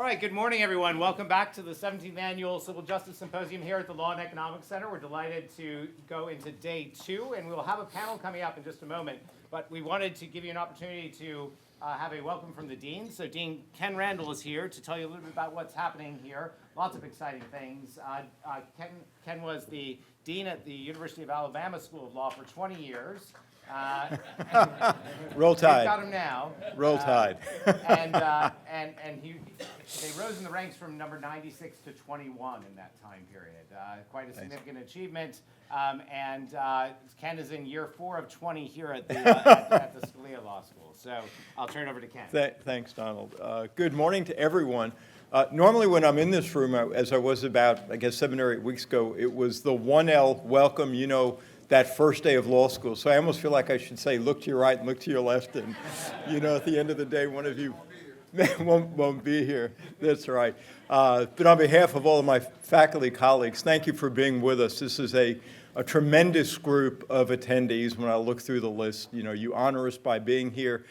right, good morning, everyone. Welcome back to the 17th Annual Civil Justice Symposium here at the Law and Economics Center. We're delighted to go into day 2, and we'll have a panel coming up in just a moment. But we wanted to give you an opportunity to have a welcome from the Dean. So Dean Ken Randall is here to tell you a little bit about what's happening here. Lots of exciting things. Ken was the Dean at the University of Alabama School of Law for 20 years. Roll Tide. We've got him now. Roll Tide. And they rose in the ranks from number 96 to 21 in that time period. Quite a significant achievement. Ken is in year 4 of 20 here at the Scalia Law School. So I'll turn it over to Ken. Thanks, Donald. Good morning to everyone. Normally when I'm in this room, as I was about, I guess, 7 or 8 weeks ago, it was the 1L welcome, you know, that first day of law school. So I almost feel like I should say, look to your right and look to your left. And, you know, at the end of the day, one of you won't be here. That's right. But on behalf of all of my faculty colleagues, thank you for being with us. This is a tremendous group of attendees. When I look through the list, you know, you honor us by being here.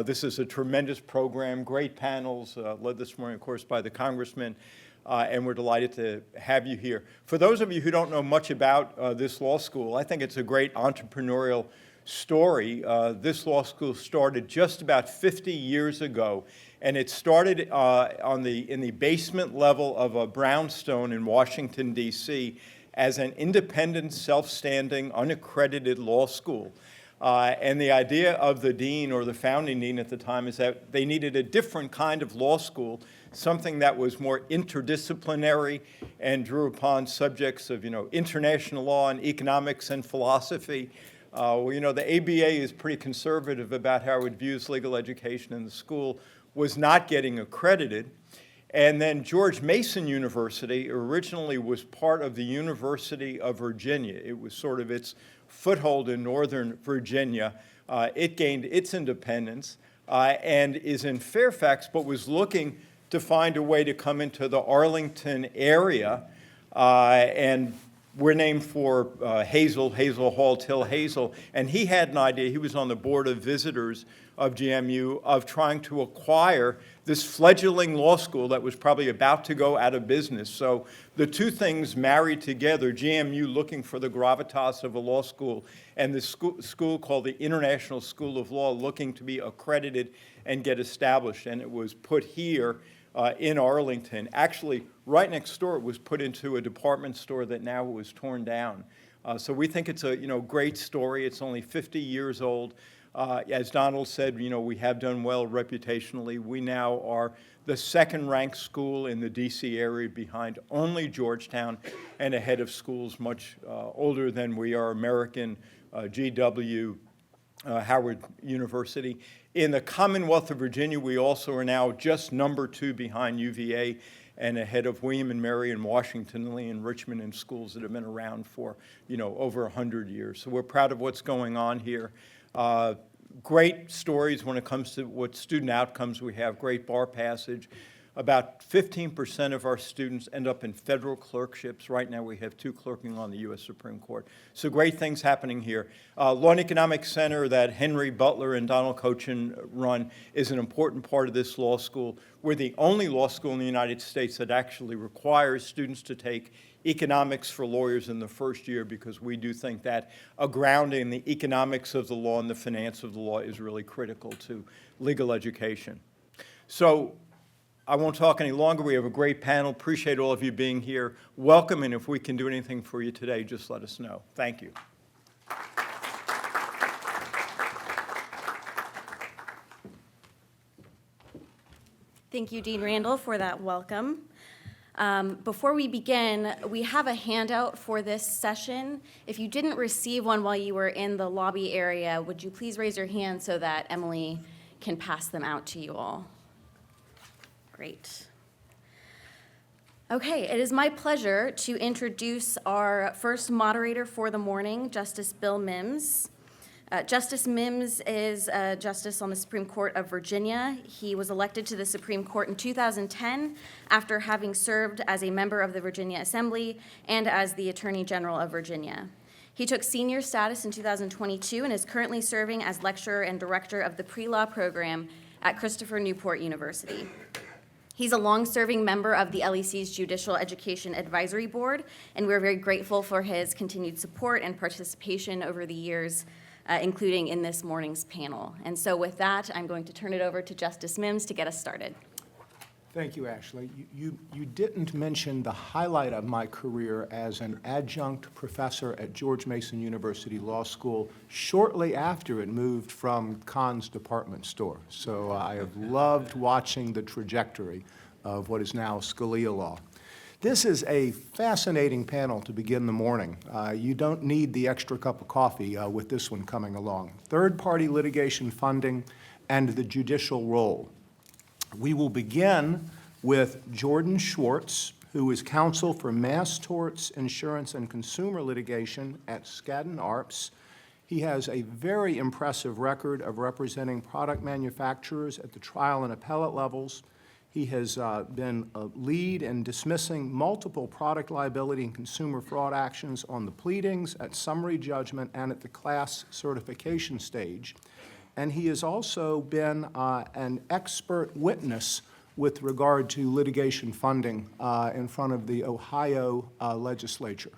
This is a tremendous program, great panels, led this morning, of course, by the congressman. And we're delighted to have you here. For those of you who don't know much about this law school, I think it's a great entrepreneurial story. This law school started just about 50 years ago, and it started in the basement level of a brownstone in Washington, D.C. as an independent, self-standing, unaccredited law school. And the idea of the dean, or the founding dean at the time, is that they needed a different kind of law school, something that was more interdisciplinary and drew upon subjects of, you know, international law and economics and philosophy. Well, you know, the ABA is pretty conservative about how it views legal education, and the school was not getting accredited. And then George Mason University originally was part of the University of Virginia. It was sort of its foothold in Northern Virginia. It gained its independence and is in Fairfax, but was looking to find a way to come into the Arlington area. And we're named for Hazel Hall, Till Hazel. And he had an idea, he was on the board of visitors of GMU, of trying to acquire this fledgling law school that was probably about to go out of business. So the two things married together, GMU looking for the gravitas of a law school, and the school called the International School of Law looking to be accredited and get established. And it was put here in Arlington. Actually, right next door, it was put into a department store that now was torn down. So we think it's a great story. It's only 50 years old. As Donald said, you know, we have done well reputationally. We now are the second-ranked school in the D.C. area, behind only Georgetown, and ahead of schools much older than we are, American, GW, Howard University. In the Commonwealth of Virginia, we also are now just number 2 behind UVA and ahead of William and Mary and Washington, Lee and Richmond, and schools that have been around for, you know, over 100 years. So we're proud of what's going on here. Great stories when it comes to what student outcomes we have, great bar passage. About 15% of our students end up in federal clerkships. Right now we have 2 clerking on the U.S. Supreme Court. So great things happening here. Law and Economics Center that Henry Butler and Donald Kochan run is an important part of this law school. We're the only law school in the United States that actually requires students to take economics for lawyers in the first year, because we do think that a grounding in the economics of the law and the finance of the law is really critical to legal education. So I won't talk any longer. We have a great panel. Appreciate all of you being here. Welcome, and if we can do anything for you today, just let us know. Thank you. Thank you, Dean Randall, for that welcome. Before we begin, we have a handout for this session. If you didn't receive one while you were in the lobby area, would you please raise your hand so that Emily can pass them out to you all? Great. Okay, it is my pleasure to introduce our first moderator for the morning, Justice Bill Mims. Justice Mims is a justice on the Supreme Court of Virginia. He was elected to the Supreme Court in 2010 after having served as a member of the Virginia Assembly and as the Attorney General of Virginia. He took senior status in 2022 and is currently serving as lecturer and director of the pre-law program at Christopher Newport University. He's a long-serving member of the LEC's Judicial Education Advisory Board, and we're very grateful for his continued support and participation over the years, including in this morning's panel. And so with that, I'm going to turn it over to Justice Mims to get us started. Thank you, Ashley. You didn't mention the highlight of my career as an adjunct professor at George Mason University Law School shortly after it moved from Kahn's department store. So I have loved watching the trajectory of what is now Scalia law. This is a fascinating panel to begin the morning. You don't need the extra cup of coffee with this one coming along. Third-party litigation funding and the judicial role. We will begin with Jordan Schwartz, who is counsel for mass torts, insurance, and consumer litigation at Skadden Arps. He has a very impressive record of representing product manufacturers at the trial and appellate levels. He has been a lead in dismissing multiple product liability and consumer fraud actions on the pleadings, at summary judgment, and at the class certification stage. And he has also been an expert witness with regard to litigation funding in front of the Ohio legislature.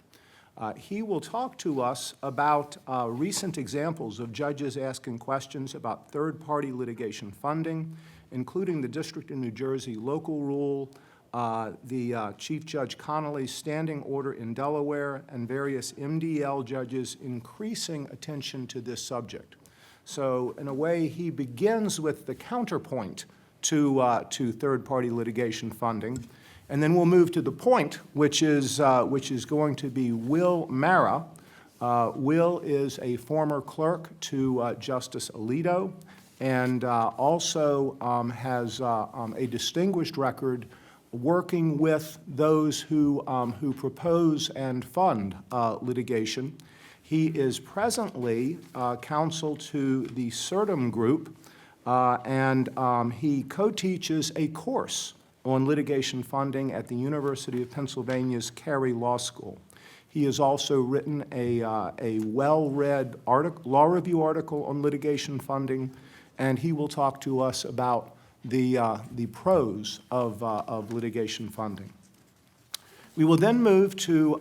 He will talk to us about recent examples of judges asking questions about third-party litigation funding, including the District of New Jersey local rule, the Chief Judge Connolly's standing order in Delaware, and various MDL judges increasing attention to this subject. So in a way, he begins with the counterpoint to third-party litigation funding. And then we'll move to the point, which is going to be Will Marra. Will is a former clerk to Justice Alito and also has a distinguished record working with those who propose and fund litigation. He is presently counsel to the Certum group, and he co-teaches a course on litigation funding at the University of Pennsylvania's Carey Law School. He has also written a well-read law review article on litigation funding, and he will talk to us about the pros of litigation funding. We will then move to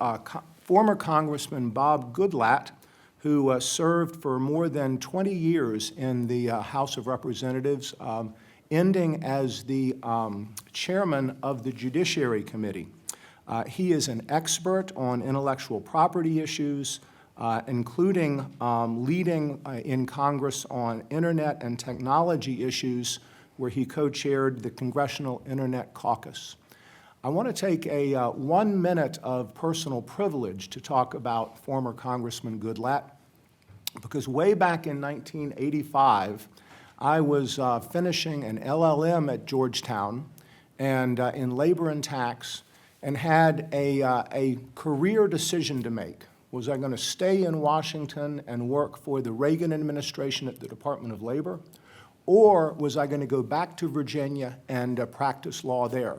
former Congressman Bob Goodlatte, who served for more than 20 years in the House of Representatives, ending as the chairman of the Judiciary Committee. He is an expert on intellectual property issues, including leading in Congress on internet and technology issues, where he co-chaired the Congressional Internet Caucus. I want to take a 1 minute of personal privilege to talk about former Congressman Goodlatte, because way back in 1985, I was finishing an LLM at Georgetown and in labor and tax, and had a career decision to make. Was I going to stay in Washington and work for the Reagan administration at the Department of Labor, or was I going to go back to Virginia and practice law there?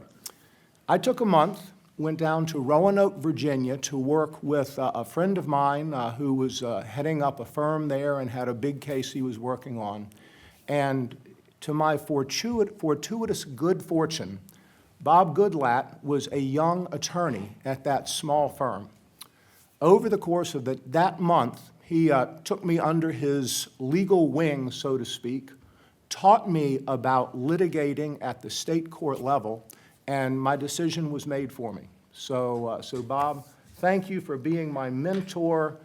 I took a month, went down to Roanoke, Virginia, to work with a friend of mine who was heading up a firm there and had a big case he was working on. And to my fortuitous good fortune, Bob Goodlatte was a young attorney at that small firm. Over the course of that month, he took me under his legal wing, so to speak, taught me about litigating at the state court level, and my decision was made for me. So Bob, thank you for being my mentor.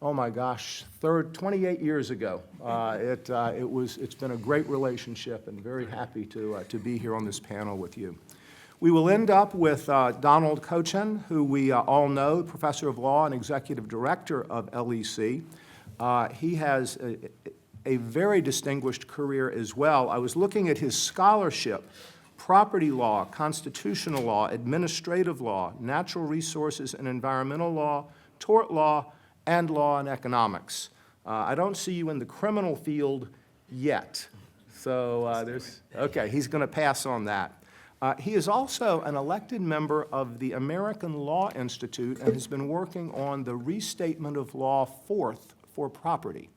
Oh my gosh, 28 years ago. It's been a great relationship, and very happy to be here on this panel with you. We will end up with Donald Kochan, who we all know, professor of law and executive director of LEC. He has a very distinguished career as well. I was looking at his scholarship: property law, constitutional law, administrative law, natural resources and environmental law, tort law, and law and economics. I don't see you in the criminal field yet. So okay, he's going to pass on that. He is also an elected member of the American Law Institute and has been working on the restatement of Law 4th for property.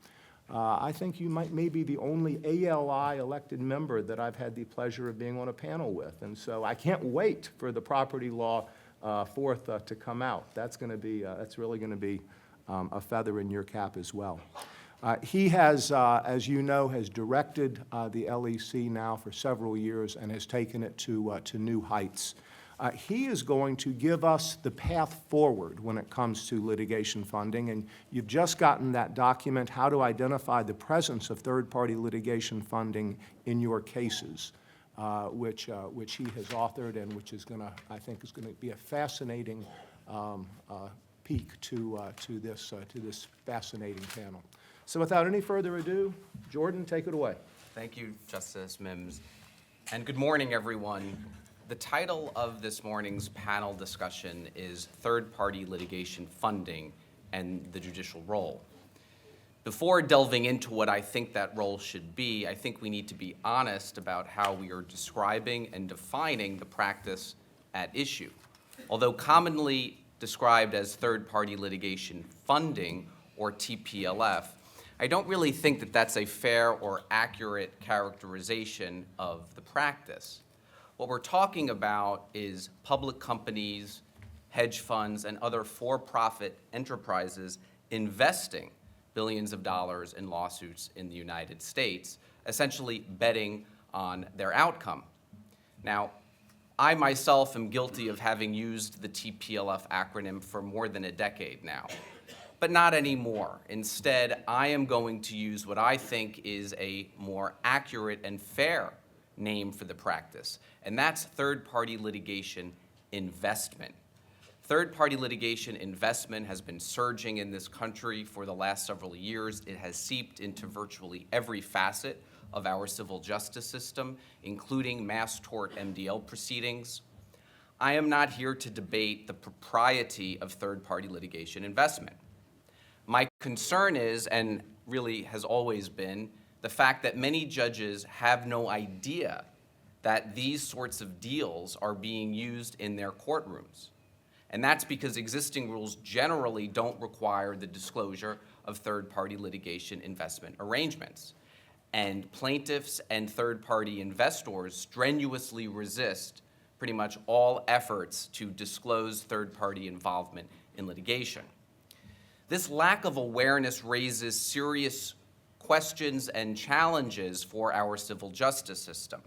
I think you may be the only ALI elected member that I've had the pleasure of being on a panel with. And so I can't wait for the property law fourth to come out. That's really going to be a feather in your cap as well. He has, as you know, has directed the LEC now for several years and has taken it to new heights. He is going to give us the path forward when it comes to litigation funding, and you've just gotten that document, How to Identify the Presence of Third-Party Litigation Funding in Your Cases, which he has authored and which is going to, I think, is going to be a fascinating peek to this fascinating panel. So without any further ado, Jordan, take it away. Thank you, Justice Mims. And good morning, everyone. The title of this morning's panel discussion is Third-Party Litigation Funding and the Judicial Role. Before delving into what I think that role should be, I think we need to be honest about how we are describing and defining the practice at issue. Although commonly described as third-party litigation funding, or TPLF, I don't really think that that's a fair or accurate characterization of the practice. What we're talking about is public companies, hedge funds, and other for-profit enterprises investing billions of dollars in lawsuits in the United States, essentially betting on their outcome. Now, I myself am guilty of having used the TPLF acronym for more than a decade now, but not anymore. Instead, I am going to use what I think is a more accurate and fair name for the practice, and that's third-party litigation investment. Third-party litigation investment has been surging in this country for the last several years. It has seeped into virtually every facet of our civil justice system, including mass tort MDL proceedings. I am not here to debate the propriety of third-party litigation investment. My concern is, and really has always been, the fact that many judges have no idea that these sorts of deals are being used in their courtrooms. And that's because existing rules generally don't require the disclosure of third-party litigation investment arrangements. And plaintiffs and third-party investors strenuously resist pretty much all efforts to disclose third-party involvement in litigation. This lack of awareness raises serious questions and challenges for our civil justice system.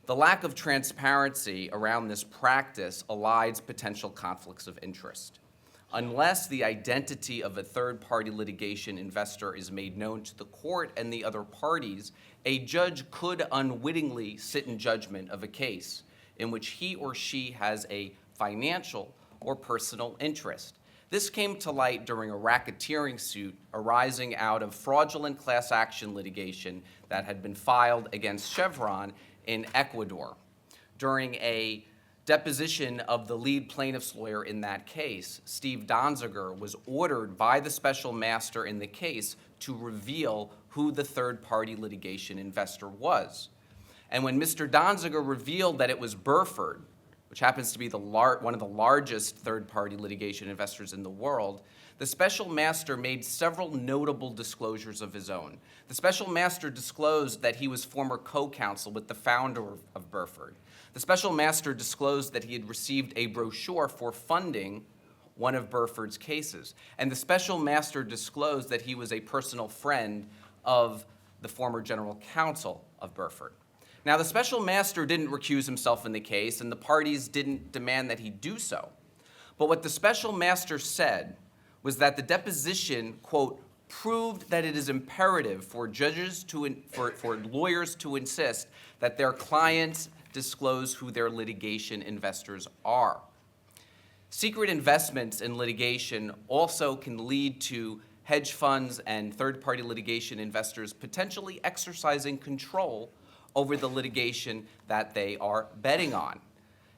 The lack of transparency around this practice elides potential conflicts of interest. Unless the identity of a third-party litigation investor is made known to the court and the other parties, a judge could unwittingly sit in judgment of a case in which he or she has a financial or personal interest. This came to light during a racketeering suit arising out of fraudulent class action litigation that had been filed against Chevron in Ecuador. During a deposition of the lead plaintiff's lawyer in that case, Steve Donziger was ordered by the special master in the case to reveal who the third-party litigation investor was. And when Mr. Donziger revealed that it was Burford, which happens to be one of the largest third-party litigation investors in the world, the special master made several notable disclosures of his own. The special master disclosed that he was former co-counsel with the founder of Burford. The special master disclosed that he had received a brochure for funding one of Burford's cases. And the special master disclosed that he was a personal friend of the former general counsel of Burford. Now, the special master didn't recuse himself in the case, and the parties didn't demand that he do so. But what the special master said was that the deposition, quote, proved that it is imperative for for lawyers to insist that their clients disclose who their litigation investors are. Secret investments in litigation also can lead to hedge funds and third-party litigation investors potentially exercising control over the litigation that they are betting on.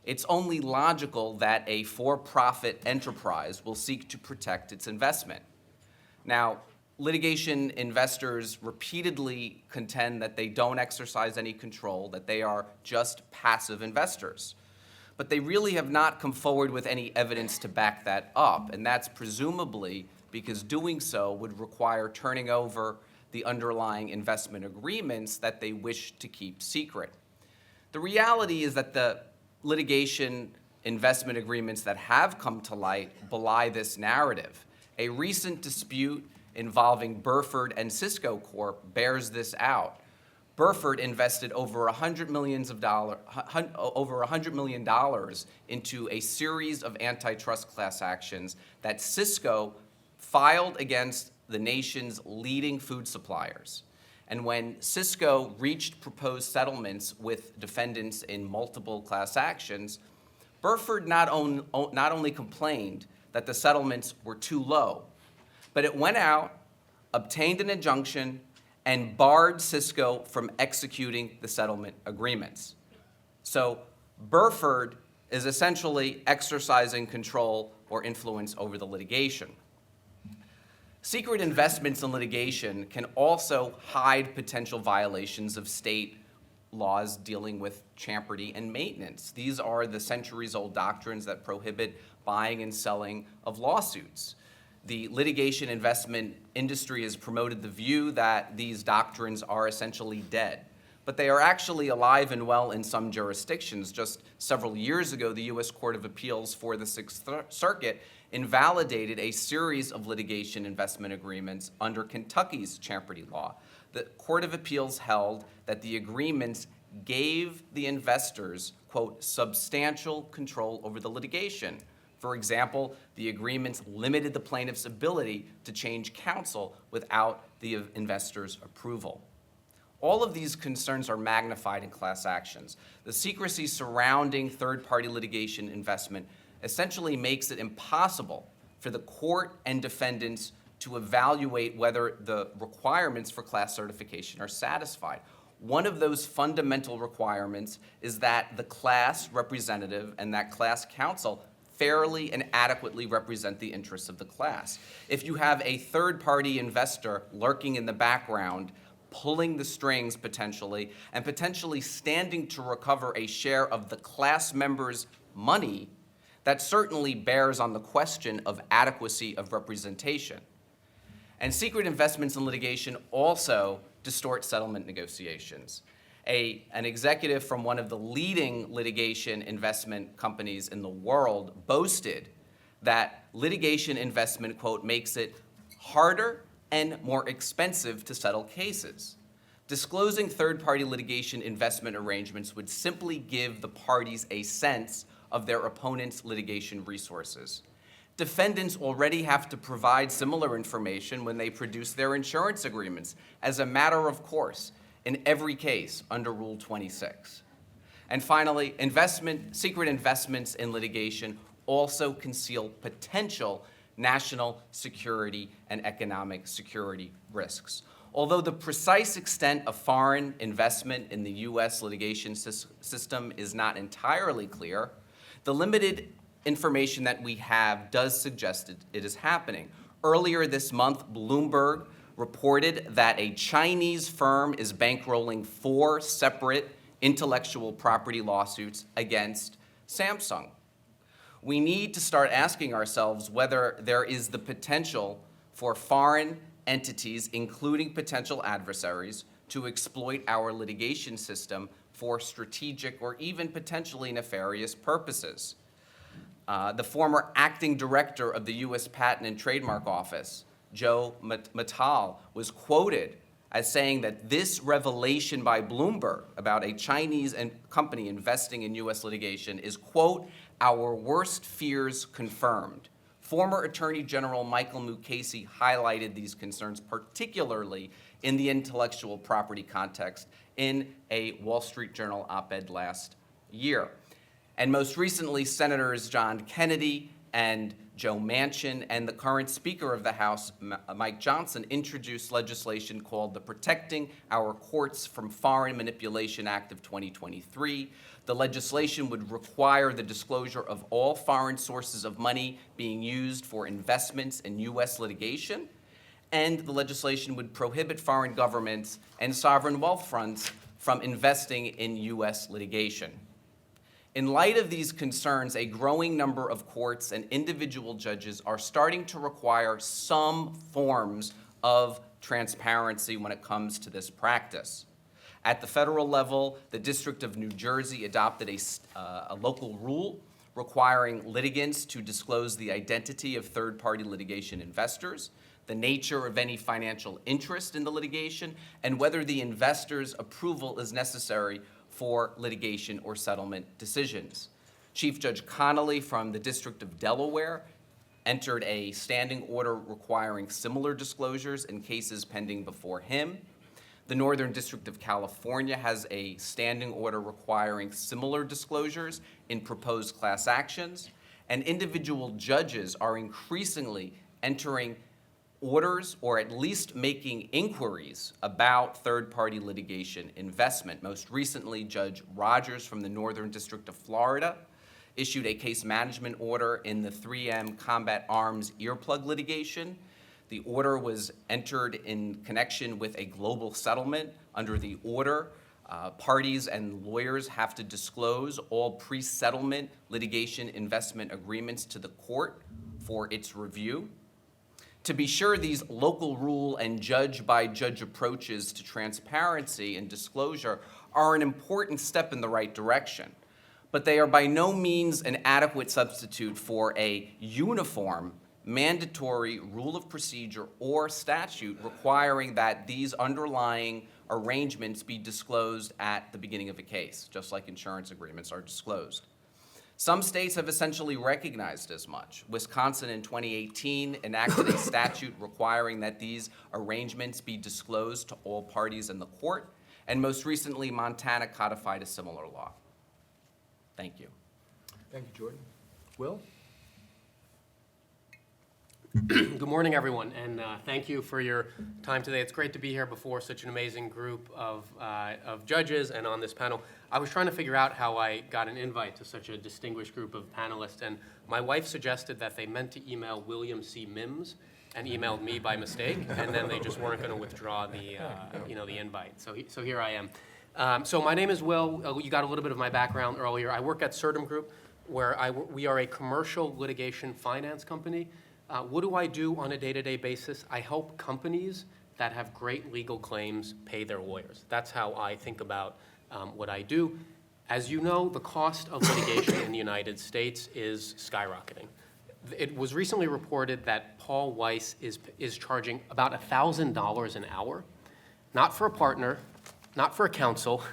It's only logical that a for-profit enterprise will seek to protect its investment. Now, litigation investors repeatedly contend that they don't exercise any control, that they are just passive investors. But they really have not come forward with any evidence to back that up, and that's presumably because doing so would require turning over the underlying investment agreements that they wish to keep secret. The reality is that the litigation investment agreements that have come to light belie this narrative. A recent dispute involving Burford and Cisco Corp bears this out. Burford invested over $100 million into a series of antitrust class actions that Cisco filed against the nation's leading food suppliers. And when Cisco reached proposed settlements with defendants in multiple class actions, Burford not only complained that the settlements were too low, but it went out, obtained an injunction, and barred Cisco from executing the settlement agreements. So Burford is essentially exercising control or influence over the litigation. Secret investments in litigation can also hide potential violations of state laws dealing with champerty and maintenance. These are the centuries-old doctrines that prohibit buying and selling of lawsuits. The litigation investment industry has promoted the view that these doctrines are essentially dead, but they are actually alive and well in some jurisdictions. Just several years ago, the U.S. Court of Appeals for the Sixth Circuit invalidated a series of litigation investment agreements under Kentucky's champerty law. The Court of Appeals held that the agreements gave the investors, quote, substantial control over the litigation. For example, the agreements limited the plaintiff's ability to change counsel without the investor's approval. All of these concerns are magnified in class actions. The secrecy surrounding third-party litigation investment essentially makes it impossible for the court and defendants to evaluate whether the requirements for class certification are satisfied. One of those fundamental requirements is that the class representative and that class counsel fairly and adequately represent the interests of the class. If you have a third-party investor lurking in the background, pulling the strings potentially, and potentially standing to recover a share of the class members' money, that certainly bears on the question of adequacy of representation. And secret investments in litigation also distort settlement negotiations. An executive from one of the leading litigation investment companies in the world boasted that litigation investment, quote, makes it harder and more expensive to settle cases. Disclosing third-party litigation investment arrangements would simply give the parties a sense of their opponent's litigation resources. Defendants already have to provide similar information when they produce their insurance agreements as a matter of course in every case under Rule 26. And finally, secret investments in litigation also conceal potential national security and economic security risks. Although the precise extent of foreign investment in the U.S. litigation system is not entirely clear, the limited information that we have does suggest it is happening. Earlier this month, Bloomberg reported that a Chinese firm is bankrolling 4 separate intellectual property lawsuits against Samsung. We need to start asking ourselves whether there is the potential for foreign entities, including potential adversaries, to exploit our litigation system for strategic or even potentially nefarious purposes. The former acting director of the U.S. Patent and Trademark Office, Joe Mattal, was quoted as saying that this revelation by Bloomberg about a Chinese company investing in U.S. litigation is, quote, our worst fears confirmed. Former Attorney General Michael Mukasey highlighted these concerns, particularly in the intellectual property context, in a Wall Street Journal op-ed last year. And most recently, Senators John Kennedy and Joe Manchin and the current Speaker of the House, Mike Johnson, introduced legislation called the Protecting Our Courts from Foreign Manipulation Act of 2023. The legislation would require the disclosure of all foreign sources of money being used for investments in U.S. litigation, and the legislation would prohibit foreign governments and sovereign wealth funds from investing in U.S. litigation. In light of these concerns, a growing number of courts and individual judges are starting to require some forms of transparency when it comes to this practice. At the federal level, the District of New Jersey adopted a local rule requiring litigants to disclose the identity of third-party litigation investors, the nature of any financial interest in the litigation, and whether the investor's approval is necessary for litigation or settlement decisions. Chief Judge Connolly from the District of Delaware entered a standing order requiring similar disclosures in cases pending before him. The Northern District of California has a standing order requiring similar disclosures in proposed class actions, and individual judges are increasingly entering orders or at least making inquiries about third-party litigation investment. Most recently, Judge Rogers from the Northern District of Florida issued a case management order in the 3M Combat Arms earplug litigation. The order was entered in connection with a global settlement. Under the order, parties and lawyers have to disclose all pre-settlement litigation investment agreements to the court for its review. To be sure, these local rule and judge-by-judge approaches to transparency and disclosure are an important step in the right direction, but they are by no means an adequate substitute for a uniform, mandatory rule of procedure or statute requiring that these underlying arrangements be disclosed at the beginning of a case, just like insurance agreements are disclosed. Some states have essentially recognized as much. Wisconsin in 2018 enacted a statute requiring that these arrangements be disclosed to all parties in the court, and most recently, Montana codified a similar law. Thank you. Thank you, Jordan. Will? Good morning, everyone, and thank you for your time today. It's great to be here before such an amazing group of judges and on this panel. I was trying to figure out how I got an invite to such a distinguished group of panelists, and my wife suggested that they meant to email William C. Mims and emailed me by mistake, and then they just weren't going to withdraw the the invite. So here I am. So my name is Will. You got a little bit of my background earlier. I work at Certum Group, where we are a commercial litigation finance company. What do I do on a day-to-day basis? I help companies that have great legal claims pay their lawyers. That's how I think about what I do. As you know, the cost of litigation in the United States is skyrocketing. It was recently reported that Paul Weiss is charging about $1,000 an hour, not for a partner, not for a counsel,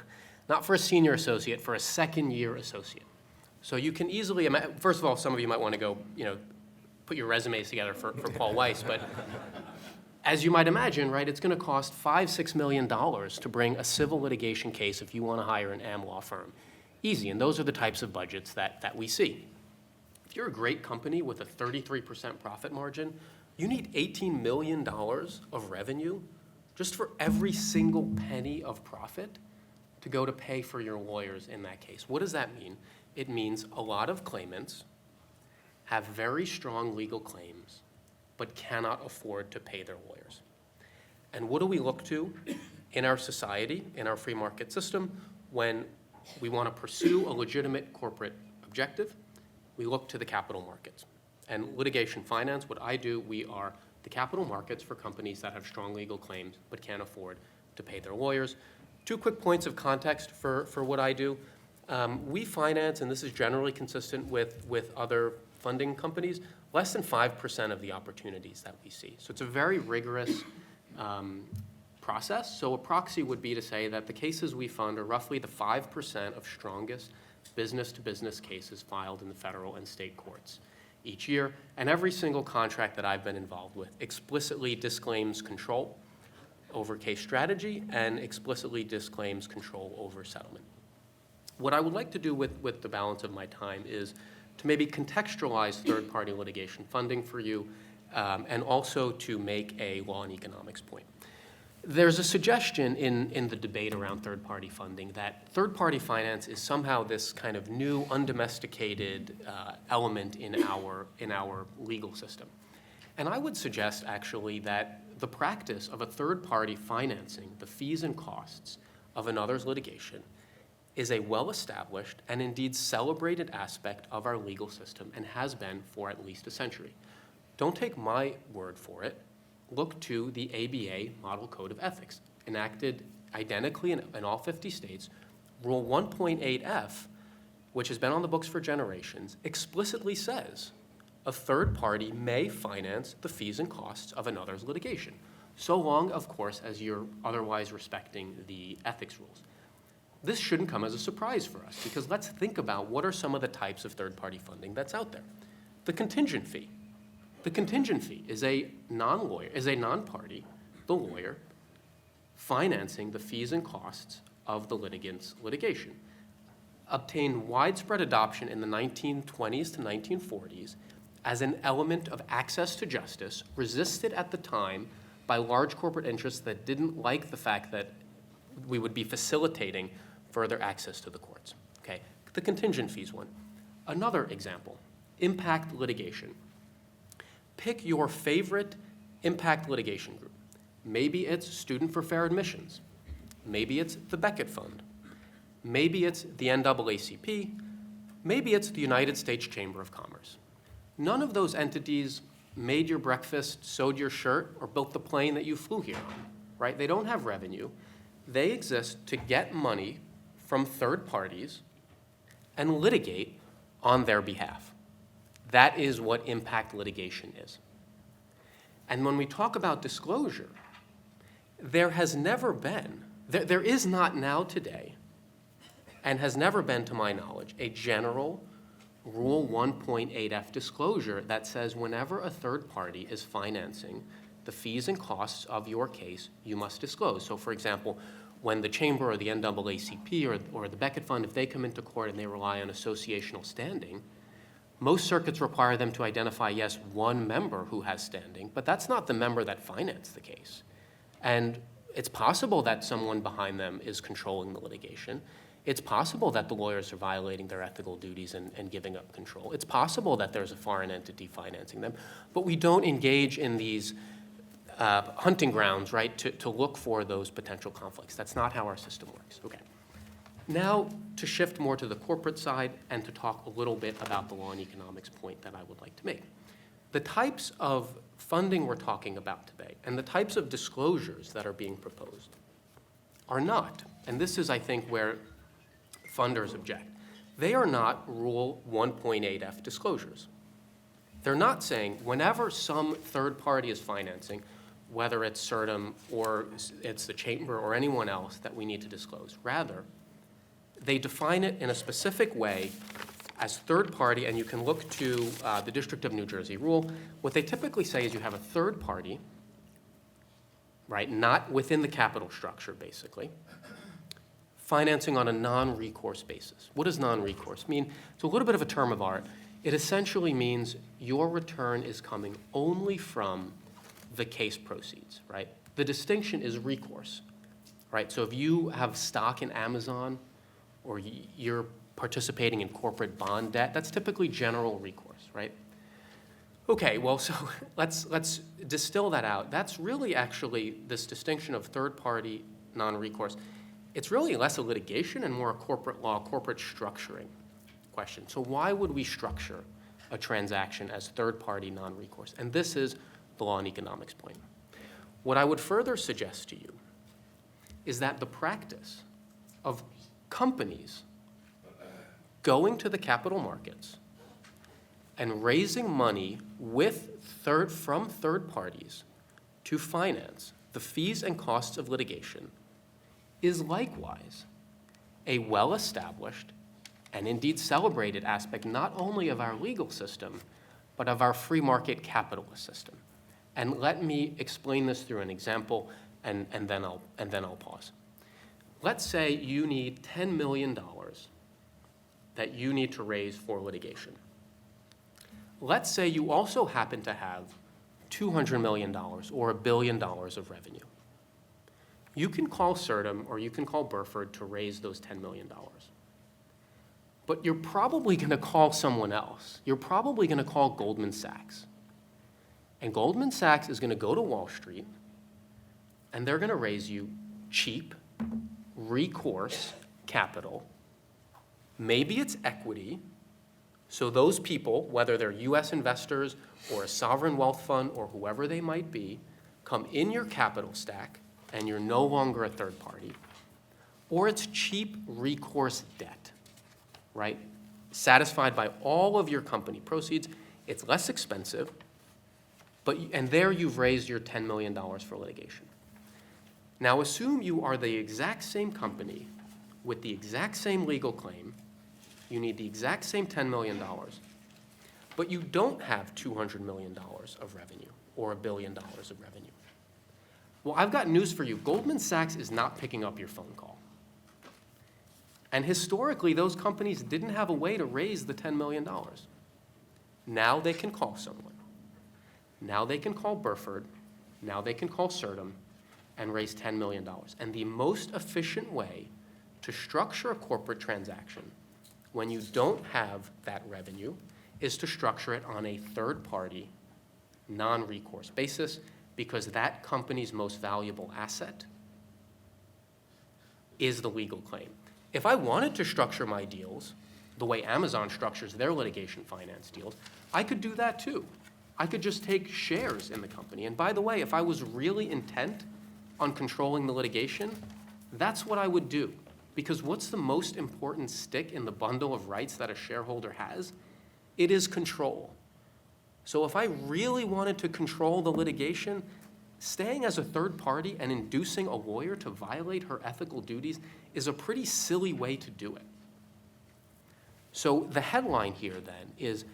not for a senior associate, for a second-year associate. So you can easily imagine, first of all, some of you might want to go, put your resumes together for Paul Weiss, but as you might imagine, right, it's going to cost $5-6 million to bring a civil litigation case if you want to hire an am law firm. Easy, and those are the types of budgets that we see. If you're a great company with a 33% profit margin, you need $18 million of revenue just for every single penny of profit to go to pay for your lawyers in that case. What does that mean? It means a lot of claimants have very strong legal claims, but cannot afford to pay their lawyers. And what do we look to in our society, in our free market system, when we want to pursue a legitimate corporate objective? We look to the capital markets. And litigation finance, what I do, we are the capital markets for companies that have strong legal claims, but can't afford to pay their lawyers. 2 quick points of context for what I do. We finance, and this is generally consistent with other funding companies, less than 5% of the opportunities that we see. So it's a very rigorous process. So a proxy would be to say that the cases we fund are roughly the 5% of strongest business-to-business cases filed in the federal and state courts each year. And every single contract that I've been involved with explicitly disclaims control over case strategy and explicitly disclaims control over settlement. What I would like to do with the balance of my time is to maybe contextualize third-party litigation funding for you, and also to make a law and economics point. There's a suggestion in the debate around third-party funding that third-party finance is somehow this kind of new, undomesticated element in our legal system. And I would suggest, actually, that the practice of a third-party financing the fees and costs of another's litigation is a well-established and indeed celebrated aspect of our legal system and has been for at least a century. Don't take my word for it. look to the ABA Model Code of Ethics, enacted identically in all 50 states. Rule 1.8F, which has been on the books for generations, explicitly says a third party may finance the fees and costs of another's litigation, so long, of course, as you're otherwise respecting the ethics rules. This shouldn't come as a surprise for us, because let's think about what are some of the types of third-party funding that's out there. The contingent fee. The contingent fee is a non-party, the lawyer, financing the fees and costs of the litigant's litigation. Obtained widespread adoption in the 1920s to 1940s as an element of access to justice, resisted at the time by large corporate interests that didn't like the fact that we would be facilitating further access to the courts. Okay, the contingent fees one. Another example, impact litigation. Pick your favorite impact litigation group. Maybe it's Student for Fair Admissions. Maybe it's the Beckett Fund. Maybe it's the NAACP. Maybe it's the United States Chamber of Commerce. None of those entities made your breakfast, sewed your shirt, or built the plane that you flew here on, right? They don't have revenue. They exist to get money from third parties and litigate on their behalf. That is what impact litigation is. And when we talk about disclosure, there has never been, there is not now today, and has never been to my knowledge, a general Rule 1.8F disclosure that says whenever a third party is financing the fees and costs of your case, you must disclose. So for example, when the Chamber or the NAACP or the Beckett Fund, if they come into court and they rely on associational standing, most circuits require them to identify, yes, one member who has standing, but that's not the member that financed the case. And it's possible that someone behind them is controlling the litigation. It's possible that the lawyers are violating their ethical duties and giving up control. It's possible that there's a foreign entity financing them, but we don't engage in these hunting grounds, right, to look for those potential conflicts. That's not how our system works. Okay. Now, to shift more to the corporate side and to talk a little bit about the law and economics point that I would like to make. The types of funding we're talking about today and the types of disclosures that are being proposed are not, and this is, I think, where funders object, they are not Rule 1.8F disclosures. They're not saying whenever some third party is financing, whether it's Certum or it's the Chamber or anyone else that we need to disclose. Rather, they define it in a specific way as third party, and you can look to the District of New Jersey rule. What they typically say is you have a third party, right, not within the capital structure, basically, financing on a non-recourse basis. What does non-recourse mean? It's a little bit of a term of art. It essentially means your return is coming only from the case proceeds, right? The distinction is recourse, right? So if you have stock in Amazon or you're participating in corporate bond debt, that's typically general recourse, right? Okay, well, so let's distill that out. That's really actually this distinction of third-party non-recourse. It's really less a litigation and more a corporate law, corporate structuring question. So why would we structure a transaction as third-party non-recourse? And this is the law and economics point. What I would further suggest to you is that the practice of companies going to the capital markets and raising money from third parties to finance the fees and costs of litigation is likewise a well-established and indeed celebrated aspect not only of our legal system, but of our free market capitalist system. And let me explain this through an example, and then I'll pause. Let's say you need $10 million that you need to raise for litigation. Let's say you also happen to have $200 million or $1 billion of revenue. You can call Certum or you can call Burford to raise those $10 million. But you're probably going to call someone else. You're probably going to call Goldman Sachs. And Goldman Sachs is going to go to Wall Street, and they're going to raise you cheap, recourse capital. Maybe it's equity. So those people, whether they're U.S. investors or a sovereign wealth fund or whoever they might be, come in your capital stack and you're no longer a third party, or it's cheap recourse debt, right? Satisfied by all of your company proceeds, it's less expensive, and there you've raised your $10 million for litigation. Now assume you are the exact same company with the exact same legal claim, you need the exact same $10 million, but you don't have $200 million of revenue or $1 billion of revenue. Well, I've got news for you. Goldman Sachs is not picking up your phone call. And historically, those companies didn't have a way to raise the $10 million. Now they can call someone. Now they can call Burford. Now they can call Certum and raise $10 million. And the most efficient way to structure a corporate transaction when you don't have that revenue is to structure it on a third-party, non-recourse basis, because that company's most valuable asset is the legal claim. If I wanted to structure my deals the way Amazon structures their litigation finance deals, I could do that too. I could just take shares in the company. And by the way, if I was really intent on controlling the litigation, that's what I would do. Because what's the most important stick in the bundle of rights that a shareholder has? It is control. So if I really wanted to control the litigation, staying as a third party and inducing a lawyer to violate her ethical duties is a pretty silly way to do it. So the headline here then is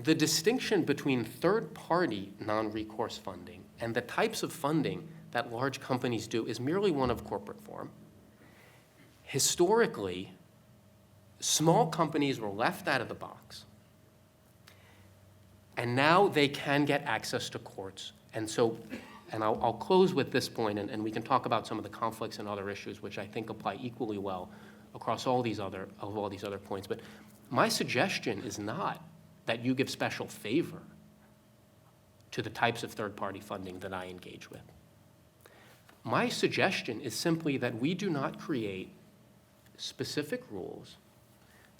the distinction between third-party non-recourse funding and the types of funding that large companies do is merely one of corporate form. Historically, small companies were left out of the box, and now they can get access to courts. And so, and I'll close with this point, and we can talk about some of the conflicts and other issues, which I think apply equally well across all these other points. But my suggestion is not that you give special favor to the types of third-party funding that I engage with. My suggestion is simply that we do not create specific rules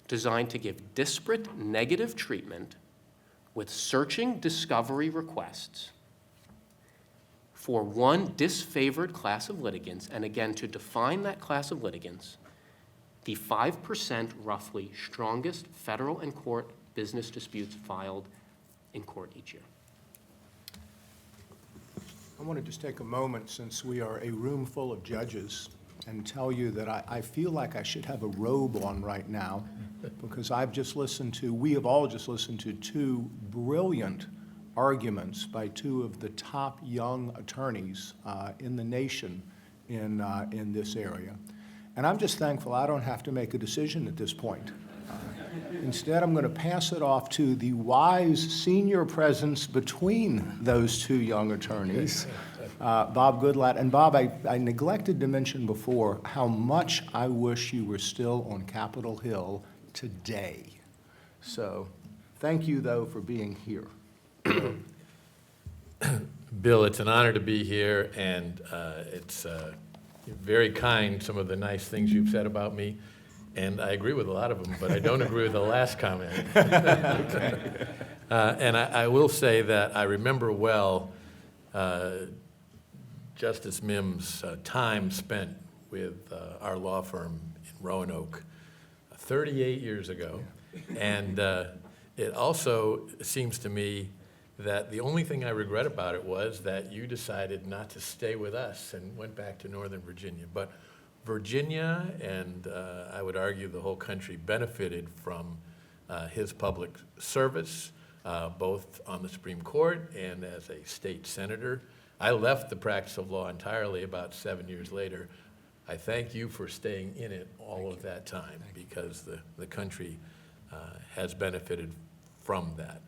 designed to give disparate negative treatment with searching discovery requests for one disfavored class of litigants, and again, to define that class of litigants, the 5% roughly strongest federal and court business disputes filed in court each year. I want to just take a moment, since we are a room full of judges, and tell you that I feel like I should have a robe on right now, because we have all just listened to two brilliant arguments by two of the top young attorneys in the nation in this area. And I'm just thankful I don't have to make a decision at this point. Instead, I'm going to pass it off to the wise senior presence between those two young attorneys, Bob Goodlatte. And Bob, I neglected to mention before how much I wish you were still on Capitol Hill today. So thank you, though, for being here. Bill, it's an honor to be here, and it's very kind, some of the nice things you've said about me. And I agree with a lot of them, but I don't agree with the last comment. And I will say that I remember well Justice Mims' time spent with our law firm in Roanoke 38 years ago. And it also seems to me that the only thing I regret about it was that you decided not to stay with us and went back to Northern Virginia. But Virginia, and I would argue the whole country, benefited from his public service, both on the Supreme Court and as a state senator. I left the practice of law entirely about 7 years later. I thank you for staying in it all of that time, because the country has benefited from that.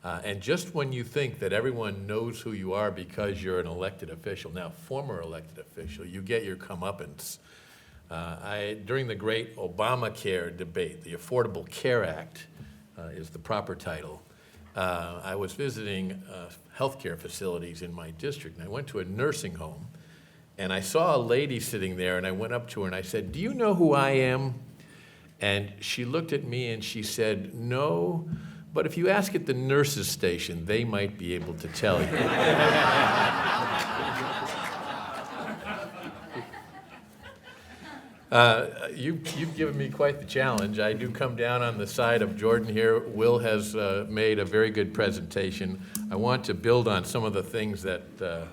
And just when you think that everyone knows who you are because you're an elected official, now former elected official, you get your comeuppance. During the great Obamacare debate, the Affordable Care Act is the proper title, I was visiting healthcare facilities in my district, and I went to a nursing home, and I saw a lady sitting there, and I went up to her and I said, "Do you know who I am?" And she looked at me and she said, "No, but if you ask at the nurses' station, they might be able to tell you." You've given me quite the challenge. I do come down on the side of Jordan here. Will has made a very good presentation. I want to build on some of the things that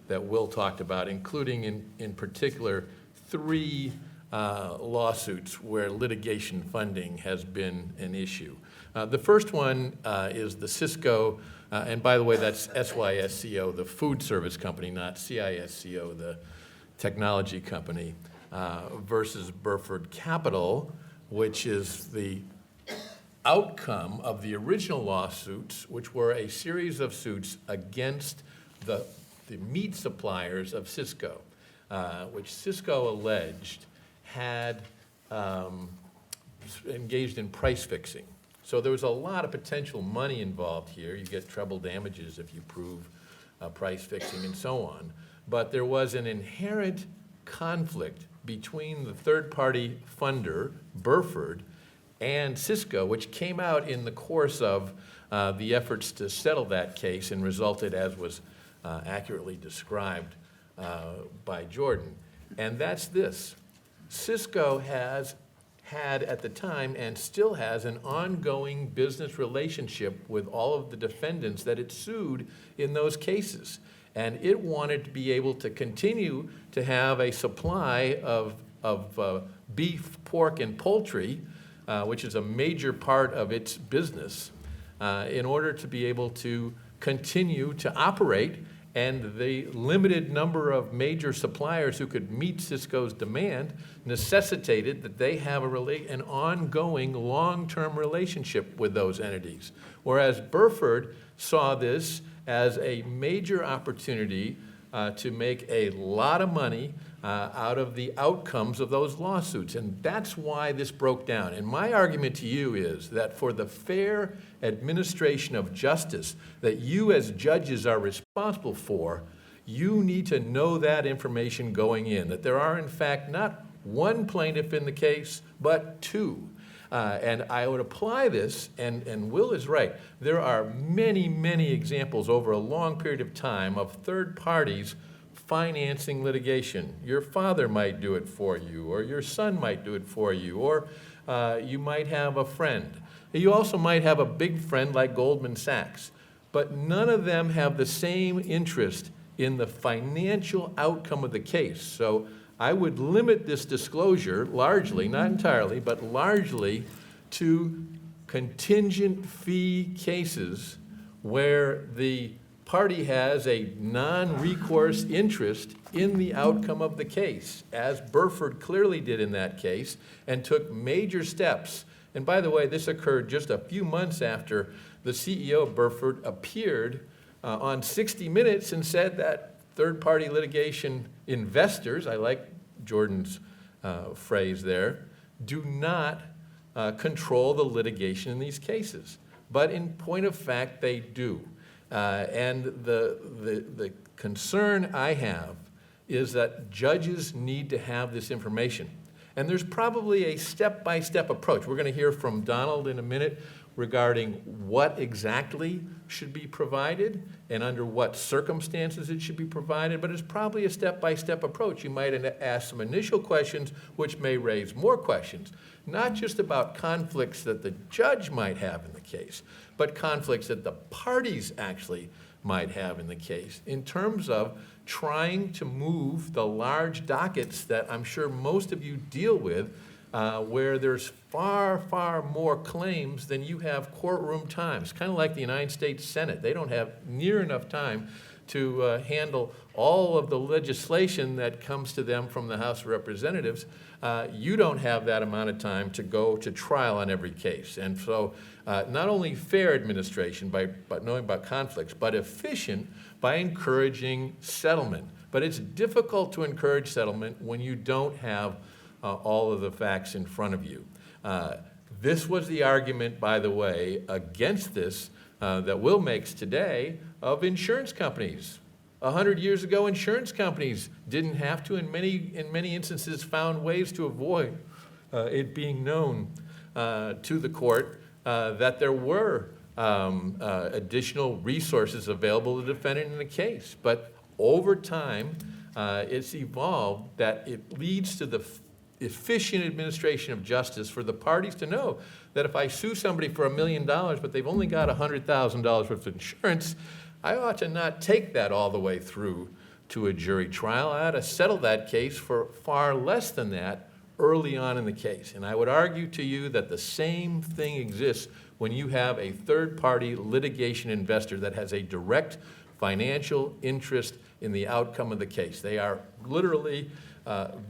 Will talked about, including in particular 3 lawsuits where litigation funding has been an issue. The first one is the Cisco, and by the way, that's SYSCO, the food service company, not CISCO, the technology company, versus Burford Capital, which is the outcome of the original lawsuits, which were a series of suits against the meat suppliers of Cisco, which Cisco alleged had engaged in price fixing. So there was a lot of potential money involved here. You get treble damages if you prove price fixing and so on. But there was an inherent conflict between the third-party funder, Burford, and Cisco, which came out in the course of the efforts to settle that case and resulted, as was accurately described by Jordan. And that's this. Cisco has had at the time and still has an ongoing business relationship with all of the defendants that it sued in those cases. And it wanted to be able to continue to have a supply of beef, pork, and poultry, which is a major part of its business, in order to be able to continue to operate. And the limited number of major suppliers who could meet Cisco's demand necessitated that they have an ongoing long-term relationship with those entities. Whereas Burford saw this as a major opportunity to make a lot of money out of the outcomes of those lawsuits. And that's why this broke down. And my argument to you is that for the fair administration of justice that you as judges are responsible for, you need to know that information going in, that there are in fact not one plaintiff in the case, but 2. And I would apply this, and Will is right, there are many, many examples over a long period of time of third parties financing litigation. Your father might do it for you, or your son might do it for you, or you might have a friend. You also might have a big friend like Goldman Sachs, but none of them have the same interest in the financial outcome of the case. So I would limit this disclosure largely, not entirely, but largely to contingent fee cases where the party has a non-recourse interest in the outcome of the case, as Burford clearly did in that case, and took major steps. And by the way, this occurred just a few months after the CEO of Burford appeared on 60 Minutes and said that third-party litigation investors, I like Jordan's phrase there, do not control the litigation in these cases. But in point of fact, they do. And the concern I have is that judges need to have this information. And there's probably a step-by-step approach. We're going to hear from Donald in a minute regarding what exactly should be provided and under what circumstances it should be provided, but it's probably a step-by-step approach. You might ask some initial questions which may raise more questions, not just about conflicts that the judge might have in the case, but conflicts that the parties actually might have in the case in terms of trying to move the large dockets that I'm sure most of you deal with, where there's far, far more claims than you have courtroom time. It's kind of like the United States Senate. They don't have near enough time to handle all of the legislation that comes to them from the House of Representatives. You don't have that amount of time to go to trial on every case. And so not only fair administration by knowing about conflicts, but efficient by encouraging settlement. But it's difficult to encourage settlement when you don't have all of the facts in front of you. This was the argument, by the way, against this that Will makes today of insurance companies. 100 years ago, insurance companies didn't have to, in many instances, found ways to avoid it being known to the court that there were additional resources available to the defendant in the case. But over time, it's evolved that it leads to the efficient administration of justice for the parties to know that if I sue somebody for $1 million, but they've only got $100,000 worth of insurance, I ought to not take that all the way through to a jury trial. I ought to settle that case for far less than that early on in the case. And I would argue to you that the same thing exists when you have a third-party litigation investor that has a direct financial interest in the outcome of the case. They are literally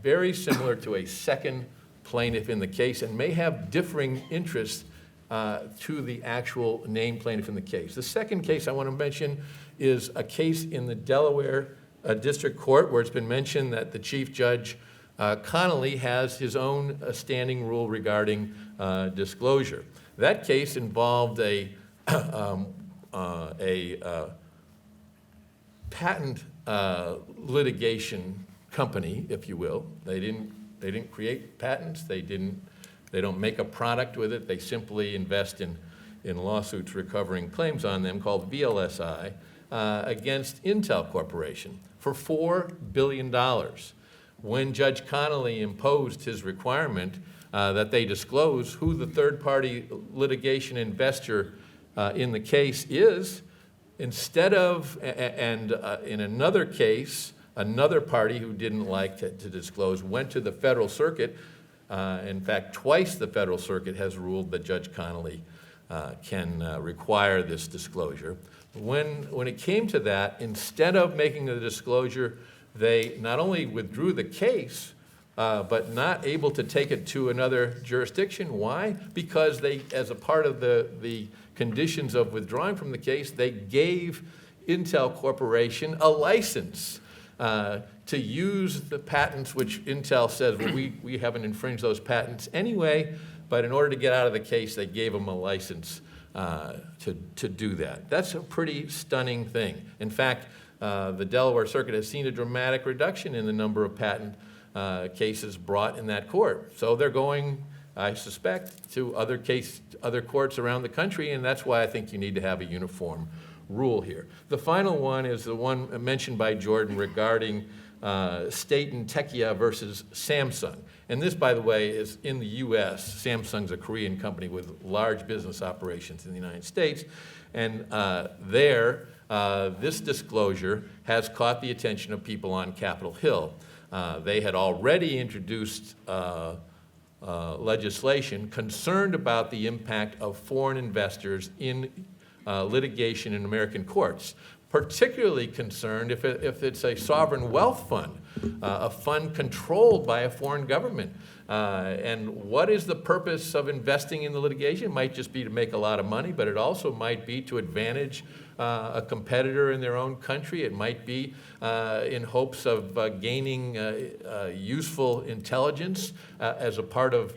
very similar to a second plaintiff in the case and may have differing interests to the actual named plaintiff in the case. The second case I want to mention is a case in the Delaware District Court where it's been mentioned that the Chief Judge Connolly has his own standing rule regarding disclosure. That case involved a patent litigation company, if you will. They didn't create patents. They don't make a product with it. They simply invest in lawsuits recovering claims on them called VLSI against Intel Corporation for $4 billion. When Judge Connolly imposed his requirement that they disclose who the third-party litigation investor in the case is, instead of, in another case, another party who didn't like to disclose went to the Federal Circuit. In fact, twice the Federal Circuit has ruled that Judge Connolly can require this disclosure. When it came to that, instead of making the disclosure, they not only withdrew the case, but not able to take it to another jurisdiction. Why? Because they, as a part of the conditions of withdrawing from the case, they gave Intel Corporation a license to use the patents, which Intel says, well, we haven't infringed those patents anyway, but in order to get out of the case, they gave them a license to do that. That's a pretty stunning thing. In fact, the Delaware Circuit has seen a dramatic reduction in the number of patent cases brought in that court. So they're going, I suspect, to other courts around the country, and that's why I think you need to have a uniform rule here. The final one is the one mentioned by Jordan regarding Staten Tekia versus Samsung. And this, by the way, is in the U.S. Samsung's a Korean company with large business operations in the United States. And this disclosure has caught the attention of people on Capitol Hill. They had already introduced legislation concerned about the impact of foreign investors in litigation in American courts, particularly concerned if it's a sovereign wealth fund, a fund controlled by a foreign government. And what is the purpose of investing in the litigation? It might just be to make a lot of money, but it also might be to advantage a competitor in their own country. It might be in hopes of gaining useful intelligence as a part of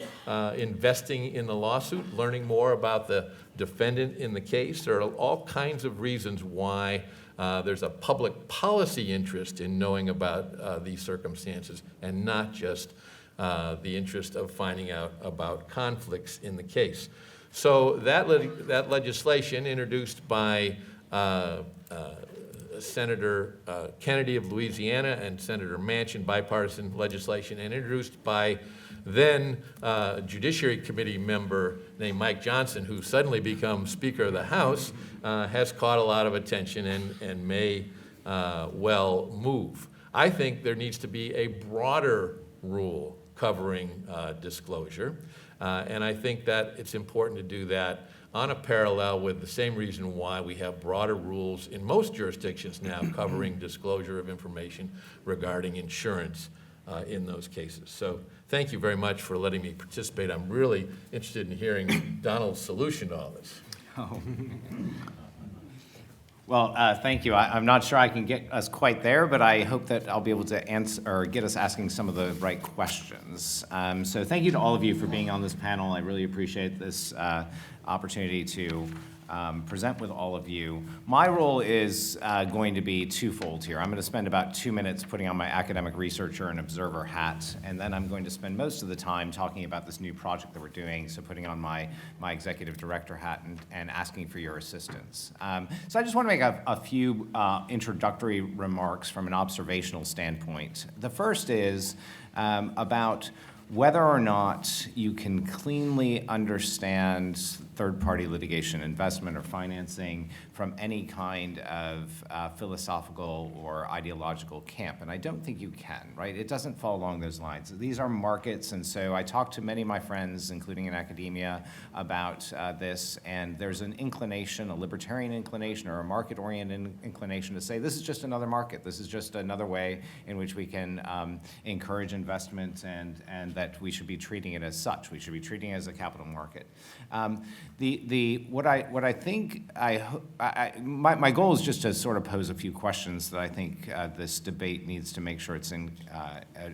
investing in the lawsuit, learning more about the defendant in the case. There are all kinds of reasons why there's a public policy interest in knowing about these circumstances and not just the interest of finding out about conflicts in the case. So that legislation introduced by Senator Kennedy of Louisiana and Senator Manchin, bipartisan legislation, and introduced by then Judiciary Committee member named Mike Johnson, who suddenly becomes Speaker of the House, has caught a lot of attention and may well move. I think there needs to be a broader rule covering disclosure, and I think that it's important to do that on a parallel with the same reason why we have broader rules in most jurisdictions now covering disclosure of information regarding insurance in those cases. So thank you very much for letting me participate. I'm really interested in hearing Donald's solution to all this. Oh. Well, thank you. I'm not sure I can get us quite there, but I hope that I'll be able to answer or get us asking some of the right questions. So thank you to all of you for being on this panel. I really appreciate this opportunity to present with all of you. My role is going to be twofold here. I'm going to spend about 2 minutes putting on my academic researcher and observer hat, and then I'm going to spend most of the time talking about this new project that we're doing, so putting on my executive director hat and asking for your assistance. So I just want to make a few introductory remarks from an observational standpoint. The first is about whether or not you can cleanly understand third-party litigation, investment, or financing from any kind of philosophical or ideological camp. And I don't think you can, right? It doesn't fall along those lines. These are markets, and so I talked to many of my friends, including in academia, about this, and there's an inclination, a libertarian inclination or a market-oriented inclination to say this is just another market. This is just another way in which we can encourage investment, and that we should be treating it as such. We should be treating it as a capital market. What I think my goal is just to sort of pose a few questions that I think this debate needs to make sure it's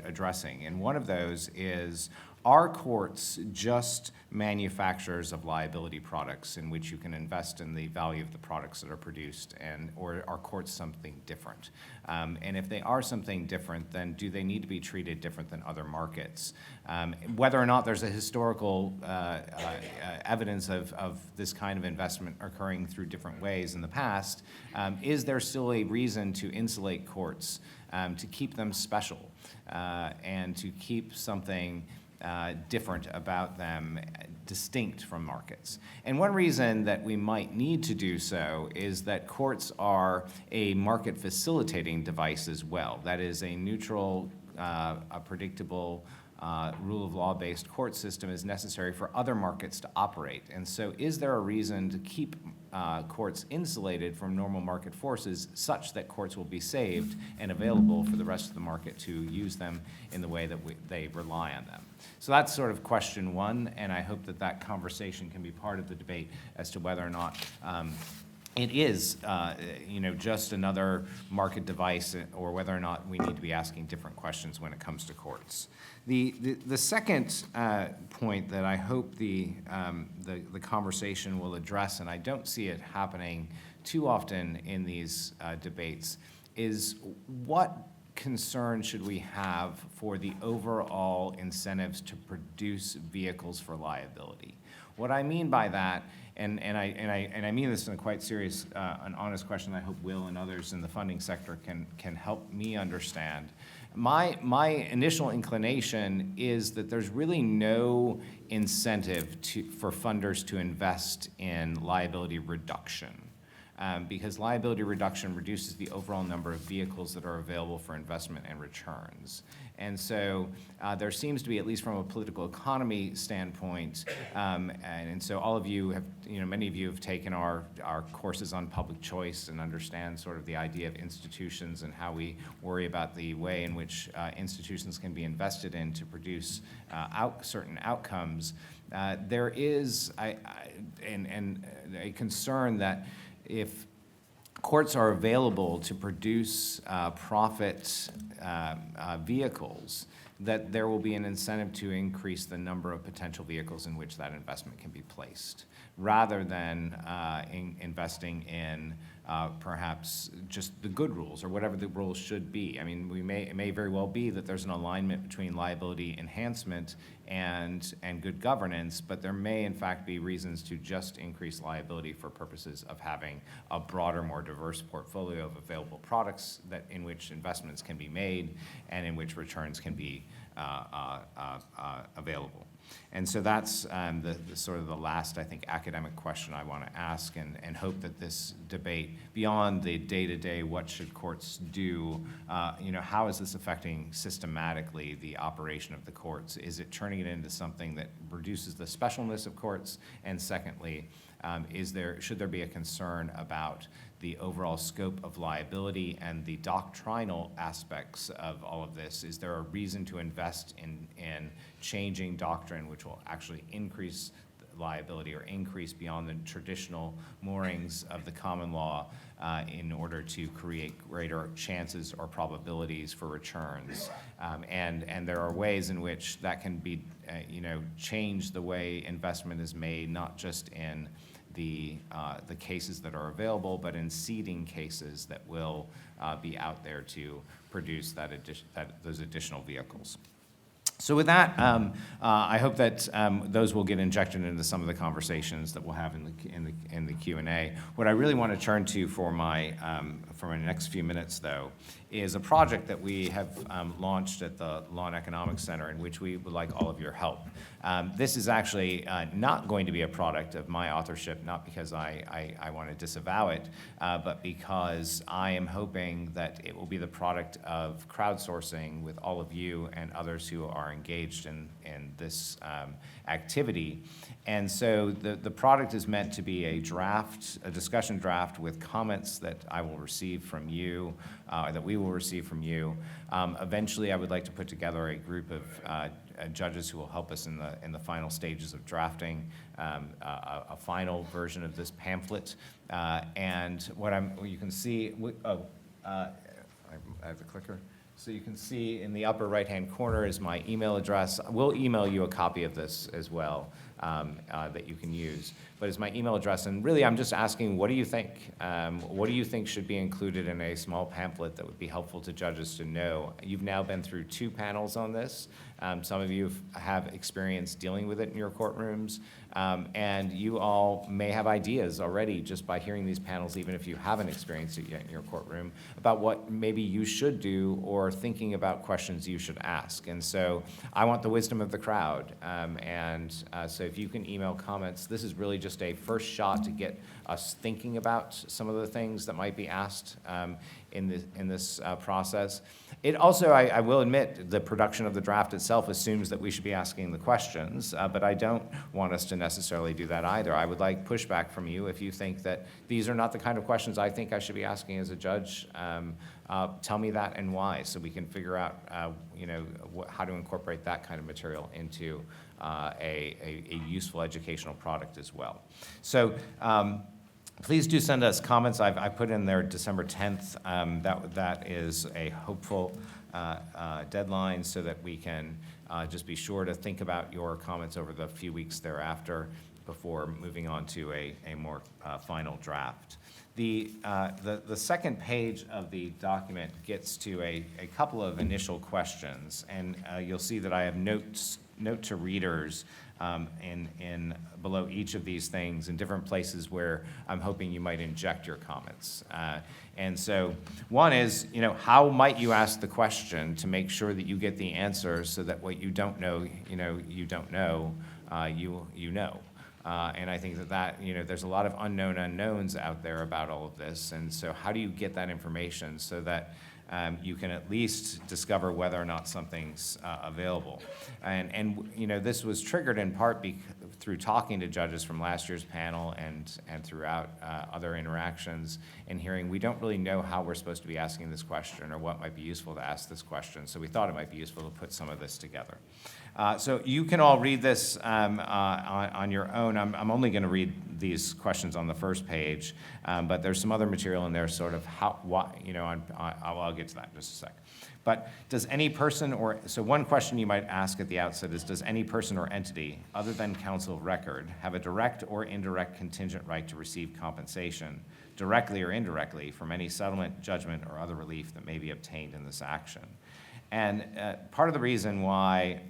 addressing. And one of those is, are courts just manufacturers of liability products in which you can invest in the value of the products that are produced, or are courts something different? And if they are something different, then do they need to be treated different than other markets? Whether or not there's a historical evidence of this kind of investment occurring through different ways in the past, is there still a reason to insulate courts, to keep them special, and to keep something different about them, distinct from markets? And one reason that we might need to do so is that courts are a market facilitating device as well. That is, a neutral, a predictable, rule of law-based court system is necessary for other markets to operate. And so is there a reason to keep courts insulated from normal market forces such that courts will be saved and available for the rest of the market to use them in the way that they rely on them? So that's sort of question one, and I hope that that conversation can be part of the debate as to whether or not it is, just another market device, or whether or not we need to be asking different questions when it comes to courts. The second point that I hope the conversation will address, and I don't see it happening too often in these debates, is what concern should we have for the overall incentives to produce vehicles for liability? What I mean by that, and I mean this in a quite serious, an honest question I hope Will and others in the funding sector can help me understand. My initial inclination is that there's really no incentive for funders to invest in liability reduction. Because liability reduction reduces the overall number of vehicles that are available for investment and returns. And so there seems to be, at least from a political economy standpoint, and so all of you have, many of you have taken our courses on public choice and understand sort of the idea of institutions and how we worry about the way in which institutions can be invested in to produce certain outcomes. There is a concern that if courts are available to produce profit vehicles, that there will be an incentive to increase the number of potential vehicles in which that investment can be placed, rather than investing in perhaps just the good rules, or whatever the rules should be. I mean, it may very well be that there's an alignment between liability enhancement and good governance, but there may in fact be reasons to just increase liability for purposes of having a broader, more diverse portfolio of available products in which investments can be made and in which returns can be available. And so that's the sort of the last, I think, academic question I want to ask, and hope that this debate, beyond the day-to-day what should courts do, how is this affecting systematically the operation of the courts? Is it turning it into something that reduces the specialness of courts? And secondly, should there be a concern about the overall scope of liability and the doctrinal aspects of all of this? Is there a reason to invest in changing doctrine which will actually increase liability or increase beyond the traditional moorings of the common law in order to create greater chances or probabilities for returns? And there are ways in which that can be, change the way investment is made, not just in the cases that are available, but in seeding cases that will be out there to produce those additional vehicles. So with that, I hope that those will get injected into some of the conversations that we'll have in the Q&A. What I really want to turn to for my next few minutes, though, is a project that we have launched at the Law and Economics Center, in which we would like all of your help. This is actually not going to be a product of my authorship, not because I want to disavow it, but because I am hoping that it will be the product of crowdsourcing with all of you and others who are engaged in this activity. And so the product is meant to be a draft, a discussion draft with comments that I will receive from you, that we will receive from you. Eventually, I would like to put together a group of judges who will help us in the final stages of drafting a final version of this pamphlet. And you can see, I have the clicker. So you can see in the upper right-hand corner is my email address. We'll email you a copy of this as well that you can use. But it's my email address, and really I'm just asking, what do you think? What do you think should be included in a small pamphlet that would be helpful to judges to know? You've now been through 2 panels on this. Some of you have experience dealing with it in your courtrooms, and you all may have ideas already just by hearing these panels, even if you haven't experienced it yet in your courtroom, about what maybe you should do or thinking about questions you should ask. And so I want the wisdom of the crowd, so if you can email comments, this is really just a first shot to get us thinking about some of the things that might be asked in this process. It also, I will admit, the production of the draft itself assumes that we should be asking the questions, but I don't want us to necessarily do that either. I would like pushback from you if you think that these are not the kind of questions I think I should be asking as a judge. Tell me that and why, so we can figure out how to incorporate that kind of material into a useful educational product as well. So please do send us comments. I put in there December 10th. That is a hopeful deadline, so that we can just be sure to think about your comments over the few weeks thereafter before moving on to a more final draft. The second page of the document gets to a couple of initial questions, and you'll see that I have note to readers in below each of these things in different places where I'm hoping you might inject your comments. And so one is, how might you ask the question to make sure that you get the answer, so that what you don't know, you don't know, you know. And I think that there's a lot of unknown unknowns out there about all of this. And so how do you get that information so that you can at least discover whether or not something's available? And this was triggered in part through talking to judges from last year's panel and throughout other interactions, and hearing we don't really know how we're supposed to be asking this question or what might be useful to ask this question. So we thought it might be useful to put some of this together. So you can all read this on your own. I'm only going to read these questions on the first page, but there's some other material in there, sort of I'll get to that in just a sec. But does any person so one question you might ask at the outset is, does any person or entity other than counsel of record have a direct or indirect contingent right to receive compensation, directly or indirectly, from any settlement, judgment, or other relief that may be obtained in this action? And part of the reason why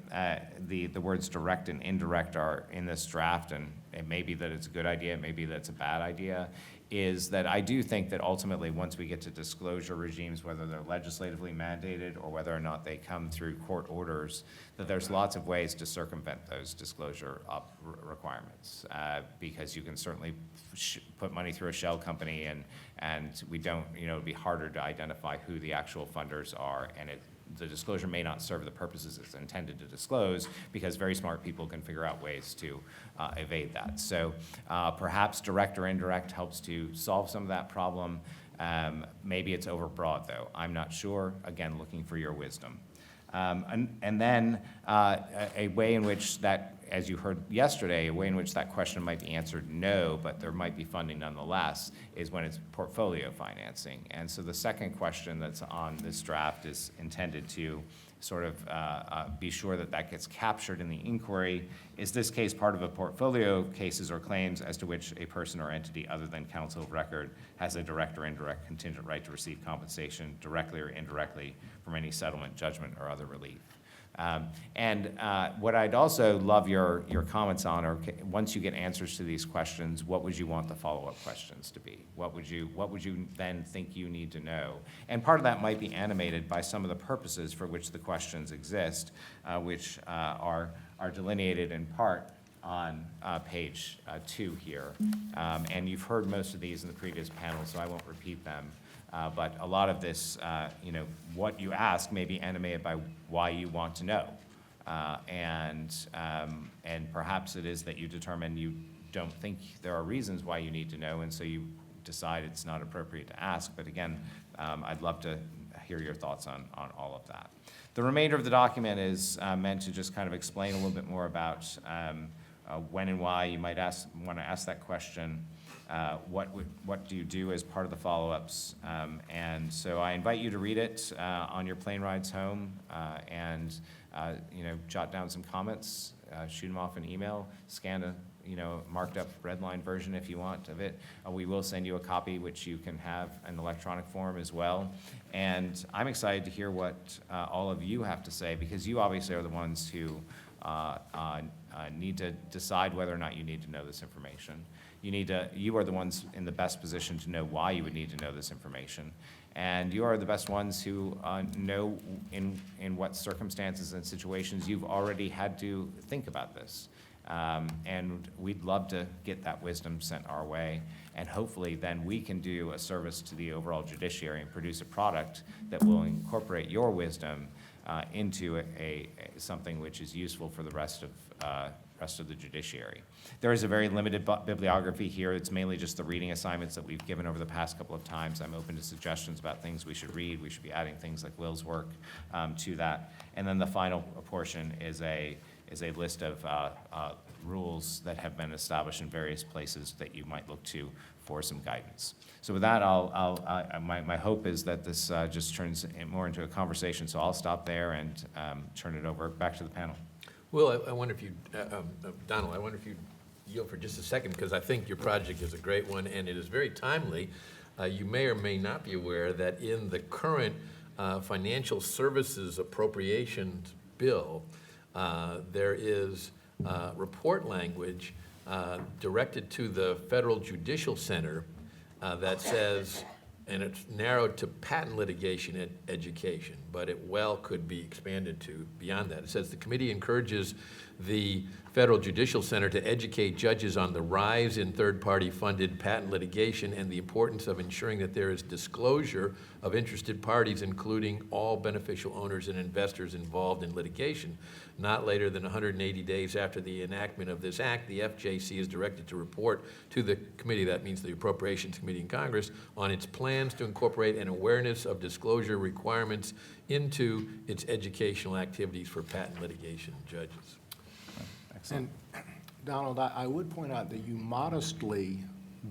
the words direct and indirect are in this draft, and it may be that it's a good idea, it may be that it's a bad idea, is that I do think that ultimately, once we get to disclosure regimes, whether they're legislatively mandated or whether or not they come through court orders, that there's lots of ways to circumvent those disclosure requirements, because you can certainly put money through a shell company, and we don't, it'd be harder to identify who the actual funders are, and the disclosure may not serve the purposes it's intended to disclose, because very smart people can figure out ways to evade that. So perhaps direct or indirect helps to solve some of that problem. Maybe it's overbroad, though. I'm not sure. Again, looking for your wisdom. And then a way in which that, as you heard yesterday, a way in which that question might be answered no, but there might be funding nonetheless, is when it's portfolio financing. And so the second question that's on this draft is intended to sort of be sure that that gets captured in the inquiry. Is this case part of a portfolio of cases or claims as to which a person or entity other than counsel of record has a direct or indirect contingent right to receive compensation, directly or indirectly, from any settlement, judgment, or other relief? What I'd also love your comments on, or once you get answers to these questions, what would you want the follow-up questions to be? What would you then think you need to know? And part of that might be animated by some of the purposes for which the questions exist, which are delineated in part on page 2 here. And you've heard most of these in the previous panel, so I won't repeat them. But a lot of this, what you ask may be animated by why you want to know. And perhaps it is that you determine you don't think there are reasons why you need to know, and so you decide it's not appropriate to ask. But again, I'd love to hear your thoughts on all of that. The remainder of the document is meant to just kind of explain a little bit more about when and why you might want to ask that question. What do you do as part of the follow-ups? And so I invite you to read it on your plane rides home and jot down some comments, shoot them off an email, scan a marked up red line version if you want of it. We will send you a copy which you can have in electronic form as well. And I'm excited to hear what all of you have to say, because you obviously are the ones who need to decide whether or not you need to know this information. You are the ones in the best position to know why you would need to know this information. And you are the best ones who know in what circumstances and situations you've already had to think about this. And we'd love to get that wisdom sent our way. And hopefully then we can do a service to the overall judiciary and produce a product that will incorporate your wisdom into something which is useful for the rest of the judiciary. There is a very limited bibliography here. It's mainly just the reading assignments that we've given over the past couple of times. I'm open to suggestions about things we should read. We should be adding things like Will's work to that. And then the final portion is a list of rules that have been established in various places that you might look to for some guidance. So with that, my hope is that this just turns more into a conversation. So I'll stop there and turn it over back to the panel. Well, I wonder if you, Donald, I wonder if you'd yield for just a second, because I think your project is a great one and it is very timely. You may or may not be aware that in the current financial services appropriations bill, there is report language directed to the Federal Judicial Center that says, and it's narrowed to patent litigation education, but it well could be expanded to beyond that. It says the committee encourages the Federal Judicial Center to educate judges on the rise in third-party funded patent litigation and the importance of ensuring that there is disclosure of interested parties, including all beneficial owners and investors involved in litigation. Not later than 180 days after the enactment of this act, the FJC is directed to report to the committee, that means the Appropriations Committee in Congress, on its plans to incorporate an awareness of disclosure requirements into its educational activities for patent litigation judges. And Donald, I would point out that you modestly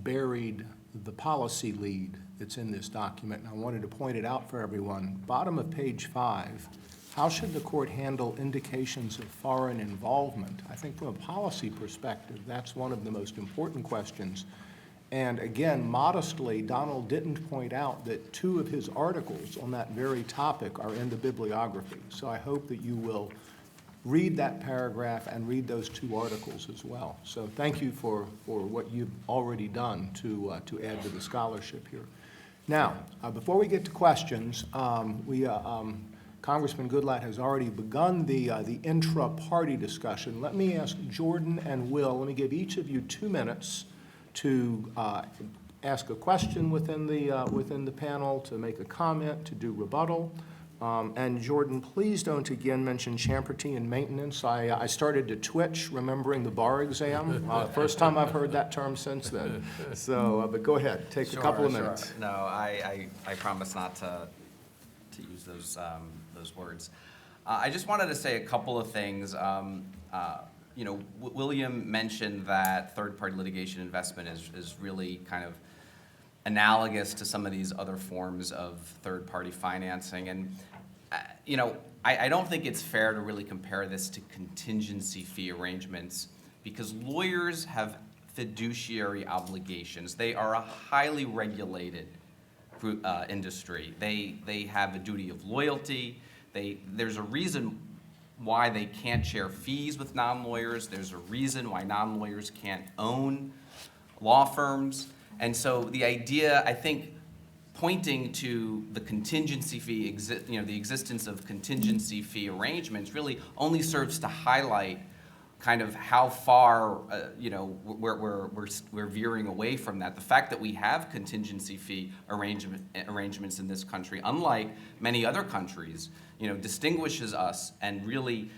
buried the policy lead that's in this document, and I wanted to point it out for everyone. Bottom of page 5, how should the court handle indications of foreign involvement? I think from a policy perspective, that's one of the most important questions. And again, modestly, Donald didn't point out that 2 of his articles on that very topic are in the bibliography. So I hope that you will read that paragraph and read those 2 articles as well. So thank you for what you've already done to add to the scholarship here. Now, before we get to questions, Congressman Goodlatte has already begun the intra-party discussion. Let me ask Jordan and Will, let me give each of you 2 minutes to ask a question within the panel, to make a comment, to do rebuttal. And Jordan, please don't again mention Champerty and maintenance. I started to twitch remembering the bar exam. First time I've heard that term since then. So, but go ahead, take a couple of minutes. Sure. No, I promise not to use those words. I just wanted to say a couple of things. William mentioned that third-party litigation investment is really kind of analogous to some of these other forms of third-party financing. And, I don't think it's fair to really compare this to contingency fee arrangements, because lawyers have fiduciary obligations. They are a highly regulated industry. They have a duty of loyalty. There's a reason why they can't share fees with non-lawyers. There's a reason why non-lawyers can't own law firms. And so the idea, I think, pointing to the contingency fee, the existence of contingency fee arrangements really only serves to highlight kind of how far, we're veering away from that. The fact that we have contingency fee arrangements in this country, unlike many other countries, distinguishes us and really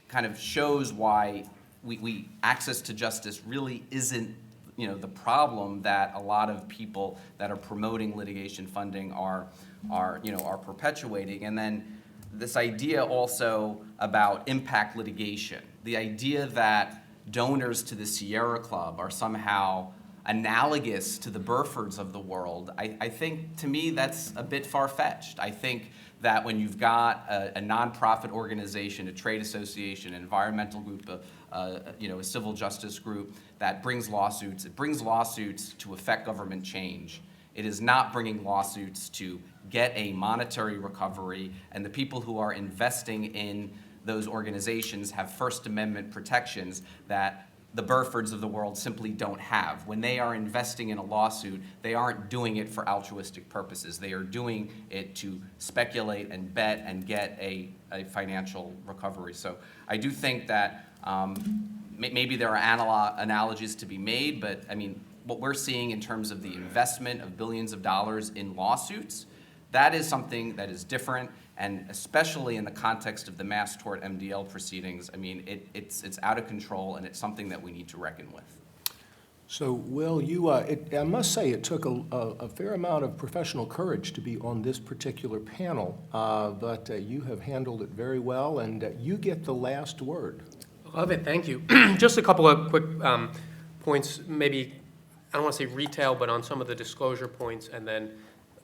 kind of shows why we access to justice really isn't, the problem that a lot of people that are promoting litigation funding are perpetuating. And then this idea also about impact litigation, the idea that donors to the Sierra Club are somehow analogous to the Burfords of the world, I think, to me, that's a bit far-fetched. I think that when you've got a nonprofit organization, a trade association, an environmental group, a civil justice group that brings lawsuits, it brings lawsuits to effect government change. It is not bringing lawsuits to get a monetary recovery, and the people who are investing in those organizations have First Amendment protections that the Burfords of the world simply don't have. When they are investing in a lawsuit, they aren't doing it for altruistic purposes. They are doing it to speculate and bet and get a financial recovery. So I do think that maybe there are analogies to be made, but I mean, what we're seeing in terms of the investment of billions of dollars in lawsuits, that is something that is different, and especially in the context of the mass tort MDL proceedings, I mean, it's out of control, and it's something that we need to reckon with. So, Will, I must say it took a fair amount of professional courage to be on this particular panel, but you have handled it very well, and you get the last word. Love it, thank you. Just a couple of quick points, maybe, I don't want to say retail, but on some of the disclosure points, and then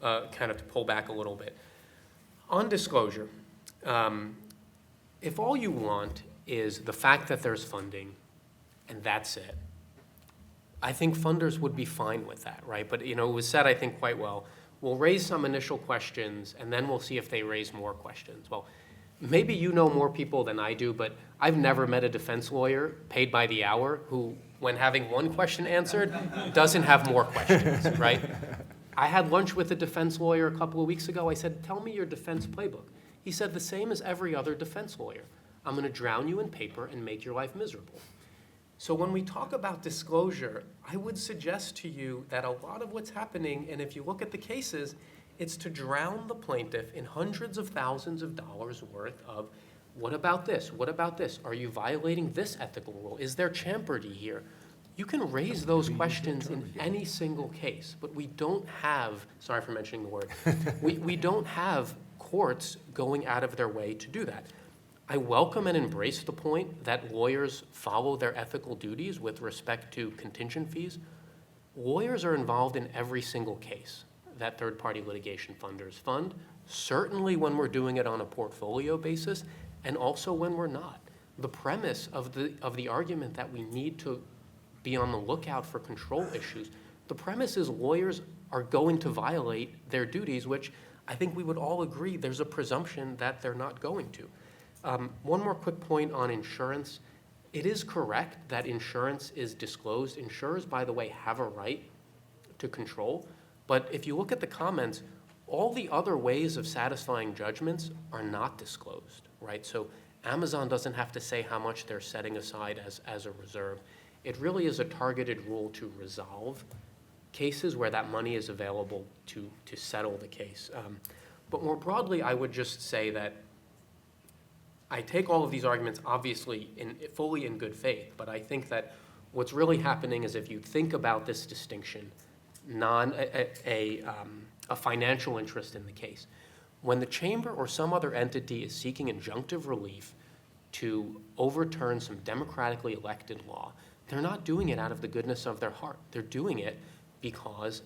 kind of to pull back a little bit. On disclosure, if all you want is the fact that there's funding, and that's it, I think funders would be fine with that, right? But it was said, I think, quite well, we'll raise some initial questions, and then we'll see if they raise more questions. Well, maybe you know more people than I do, but I've never met a defense lawyer paid by the hour who, when having one question answered, doesn't have more questions, right? I had lunch with a defense lawyer a couple of weeks ago. I said, tell me your defense playbook. He said, the same as every other defense lawyer. I'm going to drown you in paper and make your life miserable. So when we talk about disclosure, I would suggest to you that a lot of what's happening, and if you look at the cases, it's to drown the plaintiff in hundreds of thousands of dollars worth of, what about this? What about this? Are you violating this ethical rule? Is there champerty here? You can raise those questions in any single case, but we don't have, sorry for mentioning the word, we don't have courts going out of their way to do that. I welcome and embrace the point that lawyers follow their ethical duties with respect to contingent fees. Lawyers are involved in every single case that third-party litigation funders fund, certainly when we're doing it on a portfolio basis, and also when we're not. The premise of the argument that we need to be on the lookout for control issues, the premise is lawyers are going to violate their duties, which I think we would all agree there's a presumption that they're not going to. One more quick point on insurance. It is correct that insurance is disclosed. Insurers, by the way, have a right to control, but if you look at the comments, all the other ways of satisfying judgments are not disclosed, right? So Amazon doesn't have to say how much they're setting aside as a reserve. It really is a targeted rule to resolve cases where that money is available to settle the case. But more broadly, I would just say that I take all of these arguments obviously fully in good faith, but I think that what's really happening is if you think about this distinction, a financial interest in the case, when the chamber or some other entity is seeking injunctive relief to overturn some democratically elected law, they're not doing it out of the goodness of their heart. They're doing it because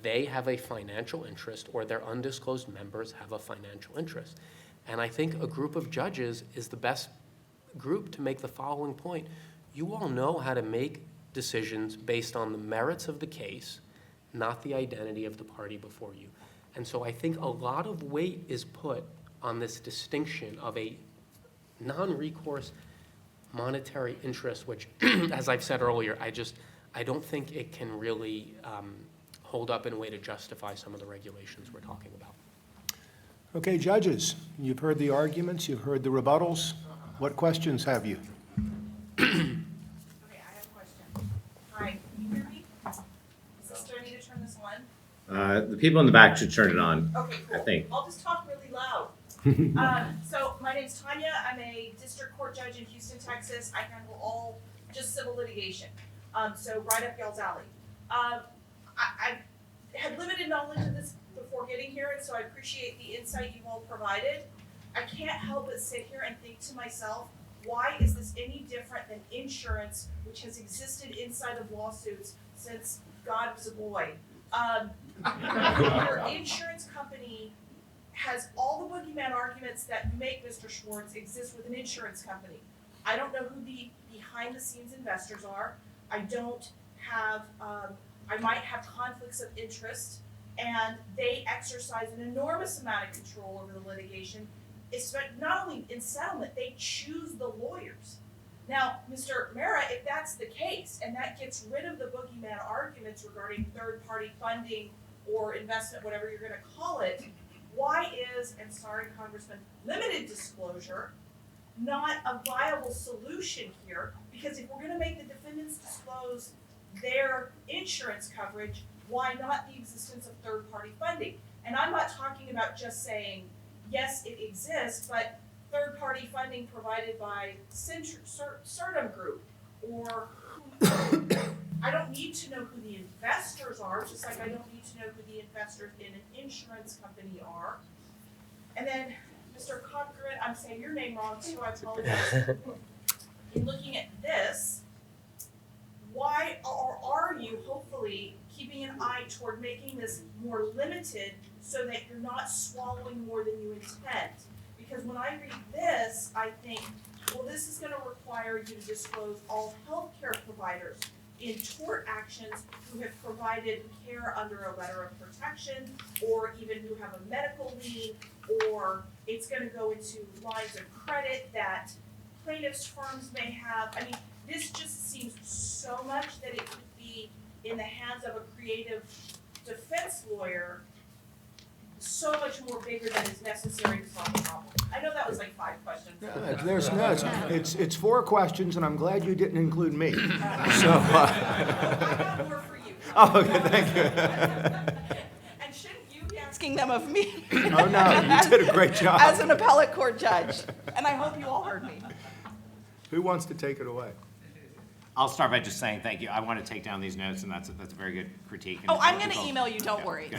they have a financial interest or their undisclosed members have a financial interest. And I think a group of judges is the best group to make the following point. You all know how to make decisions based on the merits of the case, not the identity of the party before you. And so I think a lot of weight is put on this distinction of a non-recourse monetary interest, which, as I've said earlier, I don't think it can really hold up in a way to justify some of the regulations we're talking about. Okay, judges, you've heard the arguments, you've heard the rebuttals. What questions have you? Okay, I have a question. Hi, can you hear me? Do I need to turn this on? The people in the back should turn it on, Okay, I cool. think. I'll just talk really loud. So my name's Tanya. I'm a district court judge in Houston, Texas. I handle all just civil litigation. So right up y'all's alley. I had limited knowledge of this before getting here, and so I appreciate the insight you all provided. I can't help but sit here and think to myself, why is this any different than insurance, which has existed inside of lawsuits since God was a boy? Your insurance company has all the boogeyman arguments that you make, Mr. Schwartz, exist with an insurance company. I don't know who the behind-the-scenes investors are. I don't have, I might have conflicts of interest, and they exercise an enormous amount of control over the litigation. It's not only in settlement, they choose the lawyers. Now, Mr. Marra, if that's the case, and that gets rid of the boogeyman arguments regarding third-party funding or investment, whatever you're gonna call it, why is, and sorry, Congressman, limited disclosure not a viable solution here? Because if we're gonna make the defendants disclose their insurance coverage, why not the existence of third-party funding? And I'm not talking about just saying, yes, it exists, but third-party funding provided by Certum Group, or I don't need to know who the investors are, just like I don't need to know who the investors in an insurance company are. And then, Mr. Cochran, I'm saying your name wrong too, I apologize. In looking at this, why are you hopefully keeping an eye toward making this more limited so that you're not swallowing more than you intend? Because when I read this, I think, well, this is gonna require you to disclose all healthcare providers in tort actions who have provided care under a letter of protection, or even who have a medical lien, or it's gonna go into lines of credit that plaintiffs' firms may have. I mean, this just seems so much that it could be in the hands of a creative defense lawyer, so much more bigger than is necessary to solve the problem. I know that was like 5 questions. It's 4 questions, and I'm glad you didn't include me. So, I have more for you. oh, okay, thank you. And shouldn't you be asking them of me? Oh, no, you did a great job. As an appellate court judge. And I hope you all heard me. Who wants to take it away? I'll start by just saying thank you. I want to take down these notes, and that's a very good critique. Oh, I'm gonna email you, don't worry.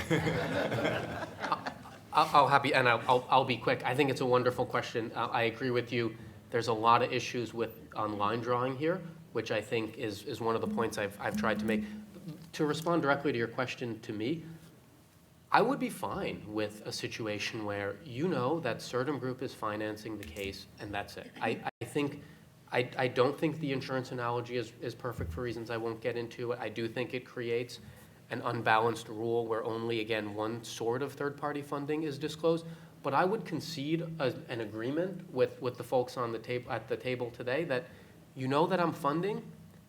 I'll be quick. I think it's a wonderful question. I agree with you. There's a lot of issues on line drawing here, which I think is one of the points I've tried to make. To respond directly to your question to me, I would be fine with a situation where you know that Certum Group is financing the case, and that's it. I don't think the insurance analogy is perfect for reasons I won't get into. I do think it creates an unbalanced rule where only, again, one sort of third-party funding is disclosed. But I would concede an agreement with the folks on at the table today that you know that I'm funding,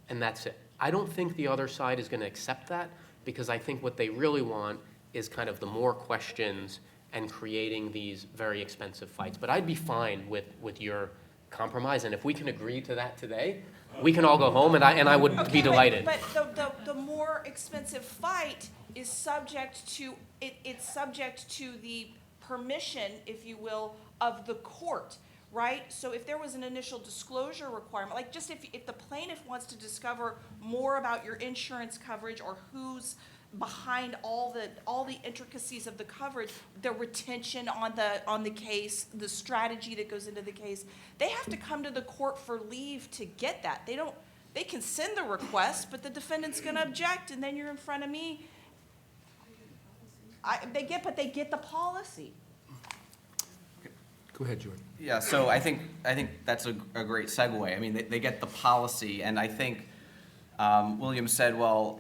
and that's it. I don't think the other side is going to accept that, because I think what they really want is kind of the more questions and creating these very expensive fights. But I'd be fine with your compromise, and if we can agree to that today, we can all go home, and I would be delighted. But the more expensive fight is subject to, it's subject to the permission, if you will, of the court, right? So if there was an initial disclosure requirement, like just if the plaintiff wants to discover more about your insurance coverage or who's behind all the intricacies of the coverage, the retention on the case, the strategy that goes into the case, they have to come to the court for leave to get that. They can send the request, but the defendant's gonna object, and then you're in front of me. They get the policy. Go ahead, Jordan. Yeah, so I think that's a great segue. I mean, they get the policy, and I think William said, well,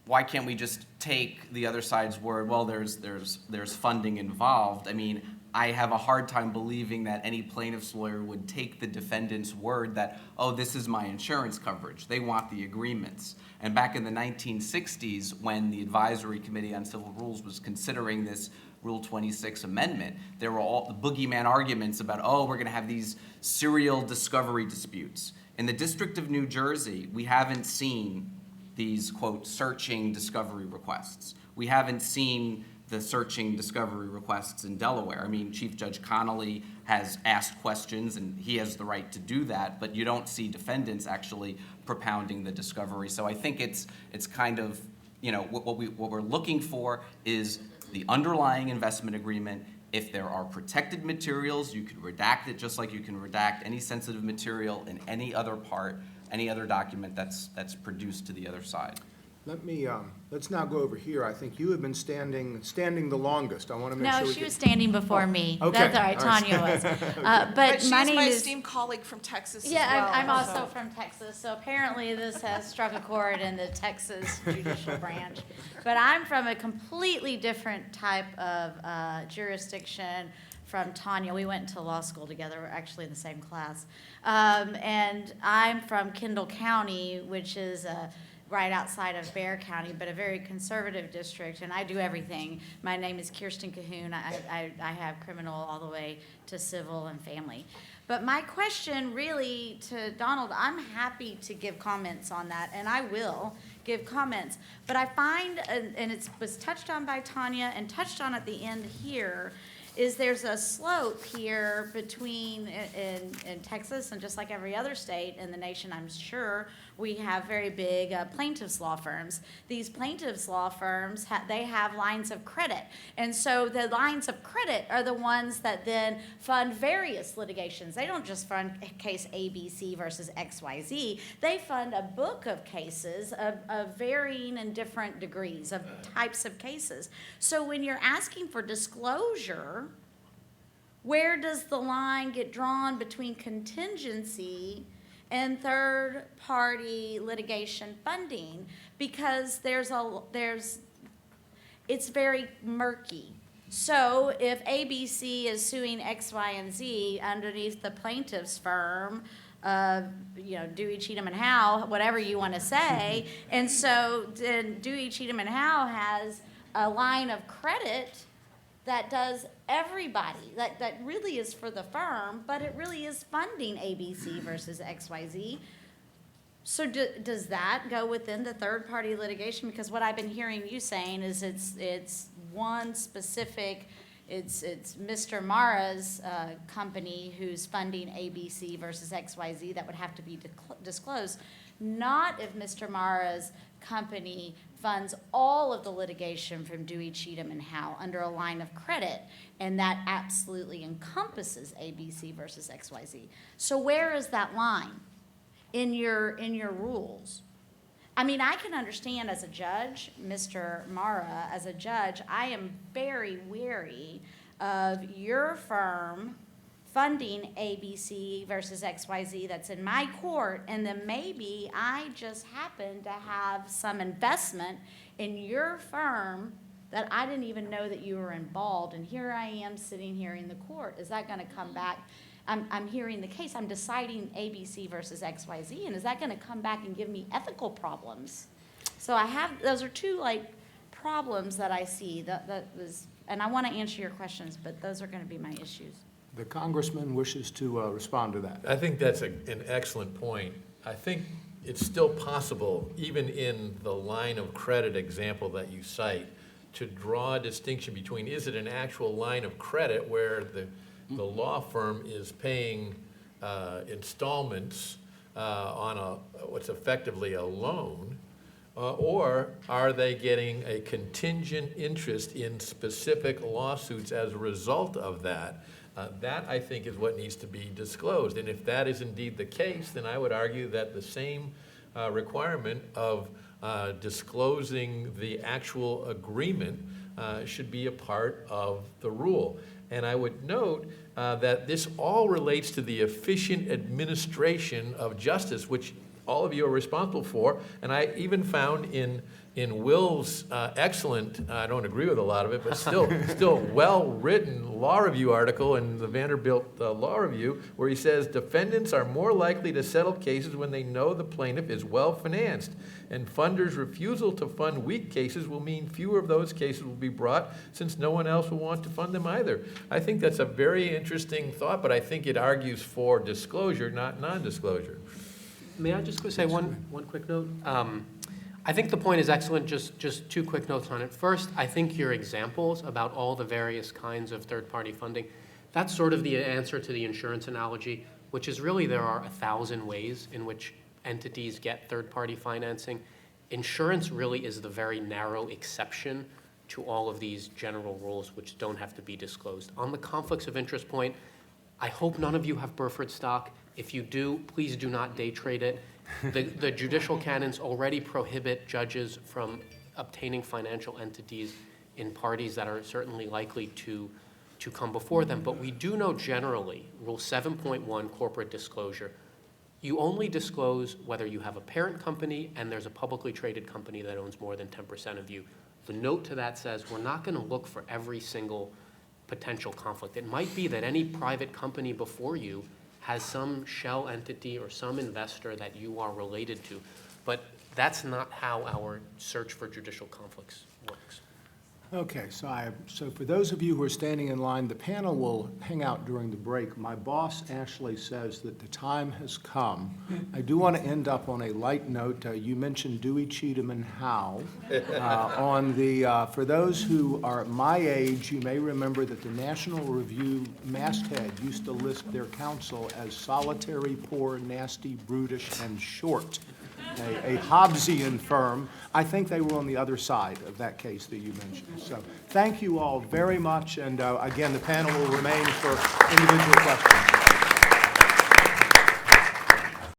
why can't we just take the other side's word? Well, there's funding involved. I mean, I have a hard time believing that any plaintiff's lawyer would take the defendant's word that, oh, this is my insurance coverage. They want the agreements. And back in the 1960s, when the Advisory Committee on Civil Rules was considering this Rule 26 amendment, there were all the boogeyman arguments about, oh, we're going to have these serial discovery disputes. In the District of New Jersey, we haven't seen these, quote, searching discovery requests. We haven't seen the searching discovery requests in Delaware. I mean, Chief Judge Connolly has asked questions, and he has the right to do that, but you don't see defendants actually propounding the discovery. So I think it's kind of, you know, what we're looking for is the underlying investment agreement. If there are protected materials, you can redact it just like you can redact any sensitive material in any other part, any other document that's produced to the other side. Let me, let's now go over here. I think you have been standing the longest. I want to make sure No, we she get- was standing before me. okay. That's all right, All right. Tanya was. But But she's my name my is. esteemed colleague from Texas as Yeah, well. I'm so- also from Texas, so apparently this has struck a chord in the Texas judicial branch. But I'm from a completely different type of jurisdiction from Tanya. We went to law school together. We're actually in the same class. And I'm from Kendall County, which is right outside of Bexar County, but a very conservative district, and I do everything. My name is Kirsten Cahoon. I have criminal all the way to civil and family. But my question really to Donald, I'm happy to give comments on that, and I will give comments. But I find, and it was touched on by Tanya and touched on at the end here, is there's a slope here between, in Texas, and just like every other state in the nation, I'm sure, we have very big plaintiffs' law firms. These plaintiffs' law firms, they have lines of credit. And so the lines of credit are the ones that then fund various litigations. They don't just fund case ABC versus XYZ. They fund a book of cases of varying and different degrees of types of cases. So when you're asking for disclosure, where does the line get drawn between contingency and third-party litigation funding? Because it's very murky. So if ABC is suing X, Y, and Z underneath the plaintiff's firm, Dewey, Cheatham, and Howe, whatever you want to say, and so then Dewey, Cheatham, and Howe has a line of credit that does everybody, that really is for the firm, but it really is funding ABC versus XYZ. So does that go within the third-party litigation? Because what I've been hearing you saying is it's one specific, it's Mr. Marra's company who's funding ABC versus XYZ that would have to be disclosed, not if Mr. Marra's company funds all of the litigation from Dewey, Cheatham, and Howe under a line of credit, and that absolutely encompasses ABC versus XYZ. So where is that line in your rules? I mean, I can understand as a judge, Mr. Marra, as a judge, I am very wary of your firm funding ABC versus XYZ that's in my court, and then maybe I just happen to have some investment in your firm that I didn't even know that you were involved, and here I am sitting here in the court. Is that going to come back? I'm hearing the case. I'm deciding ABC versus XYZ, and is that going to come back and give me ethical problems? So those are two problems that I see. And I want to answer your questions, but those are going to be my issues. The congressman wishes to respond to that. I think that's an excellent point. I think it's still possible, even in the line of credit example that you cite, to draw a distinction between, is it an actual line of credit where the law firm is paying installments on what's effectively a loan, or are they getting a contingent interest in specific lawsuits as a result of that? That, I think, is what needs to be disclosed. And if that is indeed the case, then I would argue that the same requirement of disclosing the actual agreement should be a part of the rule. And I would note that this all relates to the efficient administration of justice, which all of you are responsible for. And I even found in in Will's excellent, I don't agree with a lot of it, but still well-written law review article in the Vanderbilt Law Review, where he says defendants are more likely to settle cases when they know the plaintiff is well-financed, and funders' refusal to fund weak cases will mean fewer of those cases will be brought, since no one else will want to fund them either. I think that's a very interesting thought, but I think it argues for disclosure, not non-disclosure. May I just say one quick note? I think the point is excellent, just two quick notes on it. First, I think your examples about all the various kinds of third-party funding, that's sort of the answer to the insurance analogy, which is really there are 1,000 ways in which entities get third-party financing. Insurance really is the very narrow exception to all of these general rules which don't have to be disclosed. On the conflicts of interest point, I hope none of you have Burford stock. If you do, please do not day trade it. The judicial canons already prohibit judges from obtaining financial entities in parties that are certainly likely to come before them. But we do know generally, Rule 7.1, corporate disclosure, you only disclose whether you have a parent company and there's a publicly traded company that owns more than 10% of you. The note to that says we're not going to look for every single potential conflict. It might be that any private company before you has some shell entity or some investor that you are related to, but that's not how our search for judicial conflicts works. Okay, so for those of you who are standing in line, the panel will hang out during the break. My boss, Ashley, says that the time has come. I do want to end up on a light note. You mentioned Dewey, Cheatham, and Howe. For those who are my age, you may remember that the National Review masthead used to list their counsel as solitary, poor, nasty, brutish, and short. A Hobbesian firm. I think they were on the other side of that case that you mentioned. So thank you all very much, and again, the panel will remain for individual questions.